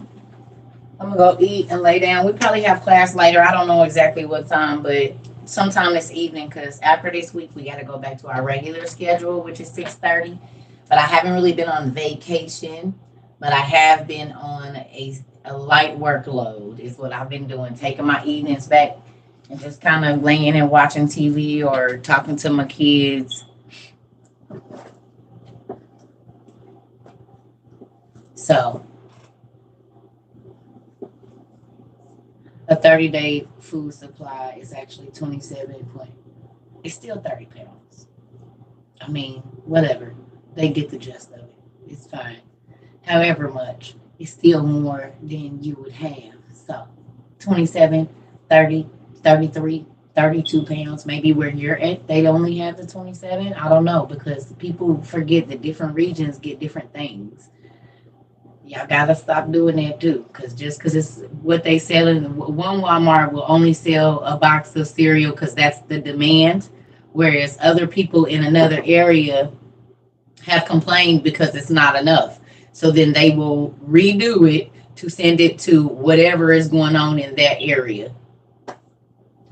I'm gonna go eat and lay down. We probably have class later. I don't know exactly what time, but sometime this evening. Because after this week, we got to go back to our regular schedule, which is 6:30. But I haven't really been on vacation. But I have been on a light workload. Is what I've been doing, taking my evenings back and just kind of laying and watching TV or talking to my kids. So 30-day food supply is actually 27 point. It's still 30 pounds. I mean, whatever. They get the gist of it. It's fine. However much, it's still more than you would have. So 27, 30, 33, 32 pounds, maybe where you're at, they only have the 27. I don't know because people forget that different regions get different things. Y'all gotta stop doing that too, because just because it's what they sell in one Walmart will only sell a box of cereal because that's the demand, whereas other people in another area have complained because it's not enough. So then they will redo it to send it to whatever is going on in that area.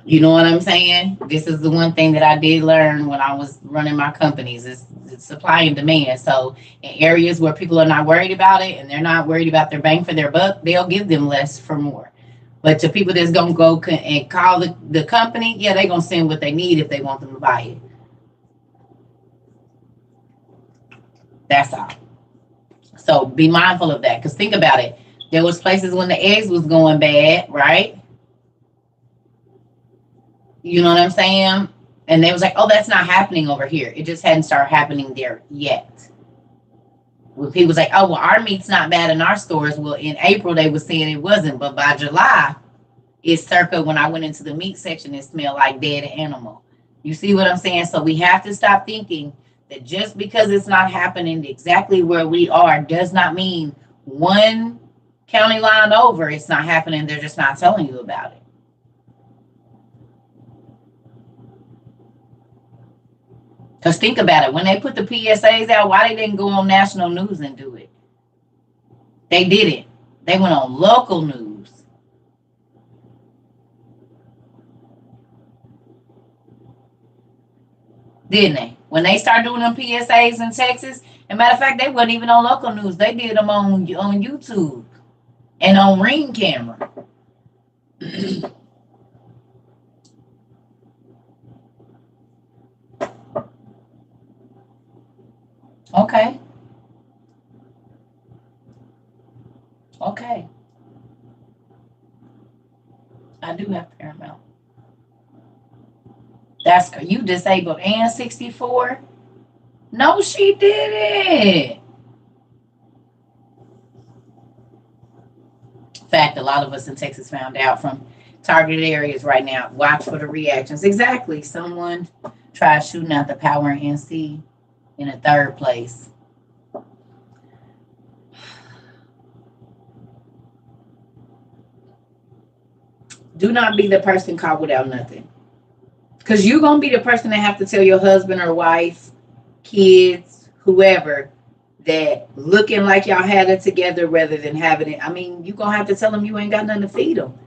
You know what I'm saying? This is the one thing that I did learn when I was running my companies is supply and demand. So in areas where people are not worried about it and they're not worried about their bang for their buck, they'll give them less for more. But to people that's gonna go and call the company, yeah, they're gonna send what they need if they want them to buy it. That's all. So be mindful of that. Because think about it. There was places when the eggs was going bad, right? You know what I'm saying? And they was like, oh, that's not happening over here. It just hadn't started happening there yet. When people was like, oh, well, our meat's not bad in our stores. Well, in April, they were saying it wasn't. But by July, it's circa when I went into the meat section, it smelled like dead animal. You see what I'm saying? So we have to stop thinking that just because it's not happening exactly where we are does not mean one county line over, it's not happening. They're just not telling you about it. Because think about it. When they put the PSAs out, why they didn't go on national news and do it? They didn't. They went on local news. Didn't they? When they started doing them PSAs in Texas, as a matter of fact, they wasn't even on local news. They did them on YouTube and on Ring camera. Okay. Okay. I do have Paramount. That's you disabled and 64? No, she didn't. In fact, a lot of us in Texas found out from targeted areas right now. Watch for the reactions. Exactly. Someone tried shooting out the power in NC in a third place. Do not be the person caught without nothing. Because you're going to be the person that have to tell your husband or wife, kids, whoever, that looking like y'all had it together rather than having it. I mean, you're going to have to tell them you ain't got nothing to feed them.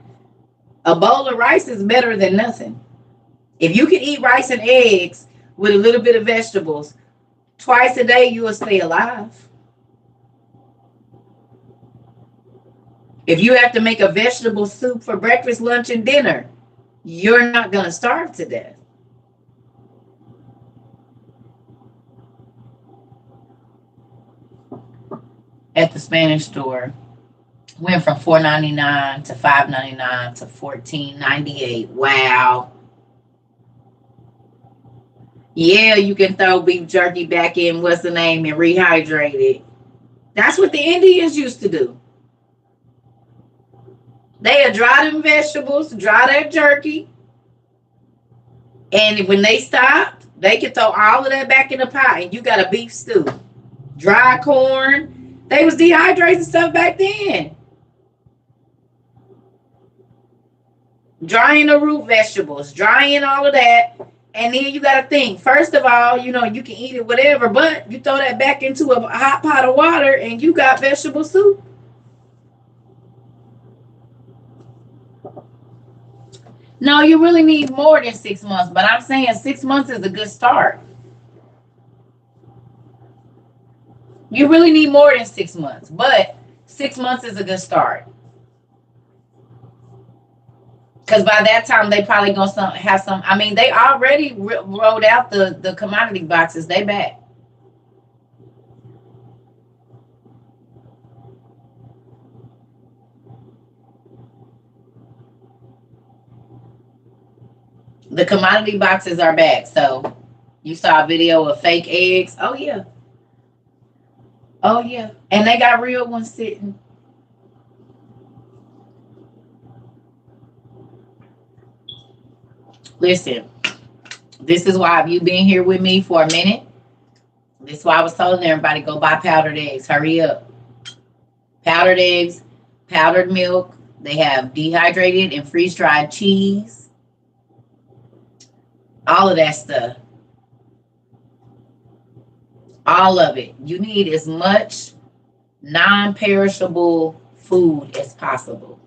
A bowl of rice is better than nothing. If you can eat rice and eggs with a little bit of vegetables twice a day, you will stay alive. If you have to make a vegetable soup for breakfast, lunch, and dinner, you're not going to starve to death. At the Spanish store, went from $4.99 to $5.99 to $14.98. Wow. Yeah, you can throw beef jerky back in, what's the name, and rehydrate it. That's what the Indians used to do. They'll dry them vegetables, dry that jerky. And when they stopped, they could throw all of that back in the pot and you got a beef stew. Dry corn. They was dehydrating stuff back then. Drying the root vegetables, drying all of that. And then you got to think, first of all, you know, you can eat it whatever, but you throw that back into a hot pot of water and you got vegetable soup. No, you really need more than 6 months, but I'm saying 6 months is a good start. You really need more than 6 months, but 6 months is a good start. Because by that time, they probably going to have some. I mean, they already rolled out the commodity boxes. They back. The commodity boxes are back. So you saw a video of fake eggs. Oh yeah. Oh yeah. And they got real ones sitting. Listen, this is why if you've been here with me for a minute, this is why I was telling everybody go buy powdered eggs. Hurry up. Powdered eggs, powdered milk. They have dehydrated and freeze dried cheese. All of that stuff. All of it. You need as much non-perishable food as possible.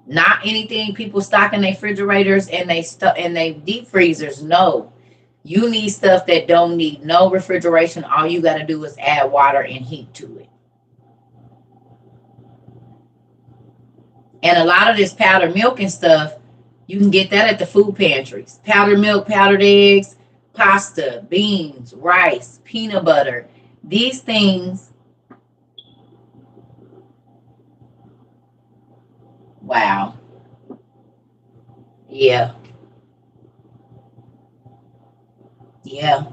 Not anything people stock in their refrigerators and they deep freezers. No. You need stuff that don't need no refrigeration. All you got to do is add water and heat to it. And a lot of this powdered milk and stuff, you can get that at the food pantries. Powdered milk, powdered eggs, pasta, beans, rice, peanut butter. These things. Wow. Yeah. Yeah.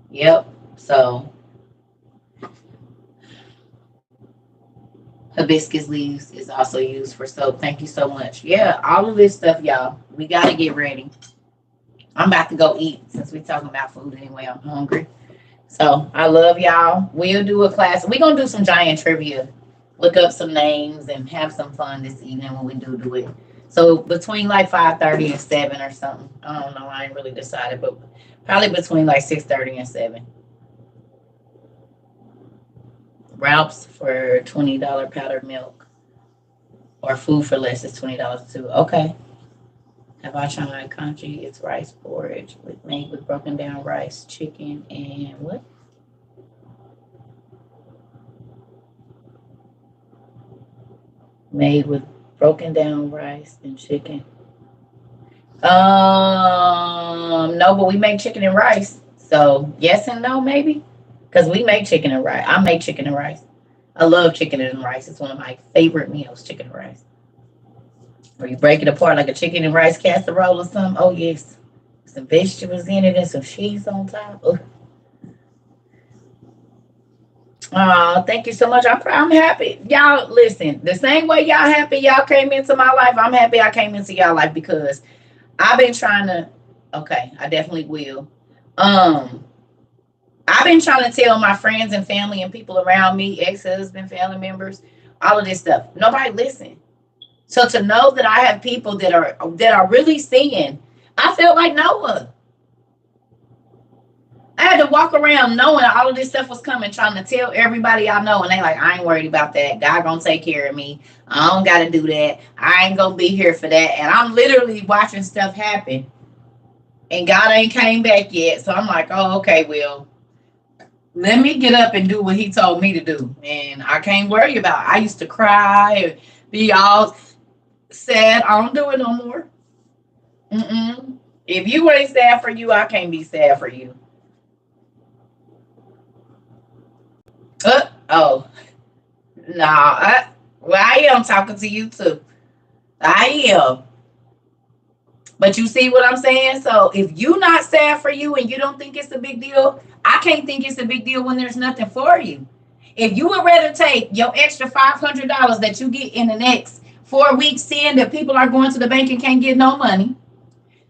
Yep. So hibiscus leaves is also used for soap. Thank you so much. Yeah, all of this stuff, y'all. We got to get ready. I'm about to go eat since we're talking about food anyway. I'm hungry. So I love y'all. We'll do a class. We're going to do some giant trivia. Look up some names and have some fun this evening when we do it. So between like 5:30 and 7 or something. I don't know. I ain't really decided, but probably between like 6:30 and 7. Ralph's for $20 powdered milk. Or food for less is $20 too. Okay. Have I tried congee? It's rice porridge made with broken down rice, chicken, and what? Made with broken down rice and chicken. No, but we make chicken and rice. So yes and no, maybe. Because we make chicken and rice. I make chicken and rice. I love chicken and rice. It's one of my favorite meals, chicken and rice. Or you break it apart like a chicken and rice casserole or something. Oh, yes. Some vegetables in it and some cheese on top. Oh, thank you so much. I'm happy. Y'all, listen, the same way y'all happy y'all came into my life, I'm happy I came into y'all life because I've been trying to, okay, I definitely will. I've been trying to tell my friends and family and people around me, ex-husband, family members, all of this stuff. Nobody listen. So to know that I have people that are really seeing, I felt like Noah. I had to walk around knowing all of this stuff was coming, trying to tell everybody I know, and they like, I ain't worried about that. God gonna take care of me. I don't gotta do that. I ain't gonna be here for that. And I'm literally watching stuff happen, and God ain't came back yet. So I'm like, oh, okay, well, let me get up and do what He told me to do, and I can't worry about it. I used to cry and be all sad. I don't do it no more. If you ain't sad for you, I can't be sad for you. Oh, no. Well, I am talking to you too. I am. But you see what I'm saying? So if you not sad for you and you don't think it's a big deal, I can't think it's a big deal when there's nothing for you. If you would rather take your extra $500 that you get in the next 4 weeks, seeing that people are going to the bank and can't get no money,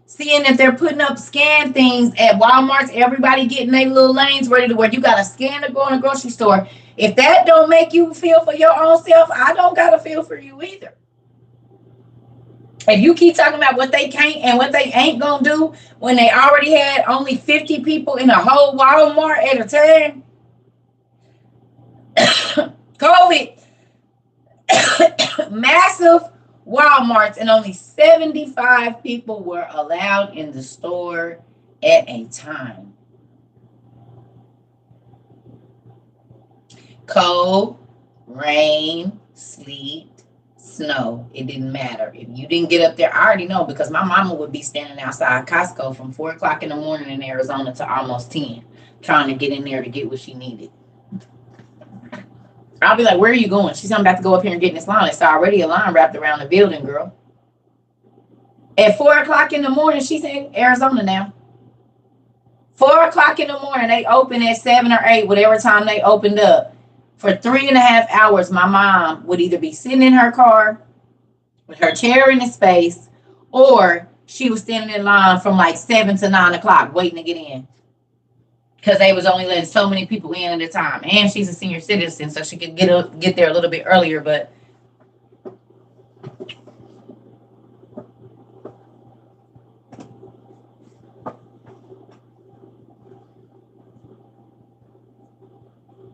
seeing that they're putting up scan things at Walmart, everybody getting their little lanes ready to where you got to scan to go in a grocery store. If that don't make you feel for your own self, I don't got to feel for you either. If you keep talking about what they can't and what they ain't going to do when they already had only 50 people in a whole Walmart at a time, COVID, massive Walmarts, and only 75 people were allowed in the store at a time. Cold, rain, sleet, snow, it didn't matter. If you didn't get up there, I already know because my mama would be standing outside Costco from 4 o'clock in the morning in Arizona to almost 10, trying to get in there to get what she needed. I'll be like, where are you going? She's I'm about to go up here and get in this line. It's already a line wrapped around the building, girl. At 4 o'clock in the morning, she's in Arizona now. 4 o'clock in the morning, they open at 7 or 8, whatever time they opened up. For 3.5 hours, my mom would either be sitting in her car with her chair in the space, or she was standing in line from like 7 to 9 o'clock waiting to get in. Because they was only letting so many people in at a time. And she's a senior citizen, so she could get there a little bit earlier, but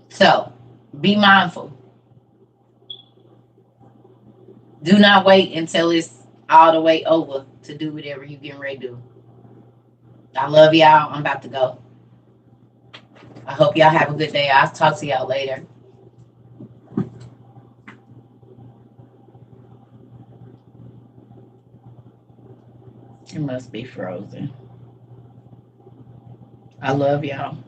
so be mindful. Do not wait until it's all the way over to do whatever you getting ready to do. I love y'all. I'm about to go. I hope y'all have a good day. I'll talk to y'all later. It must be frozen. I love y'all.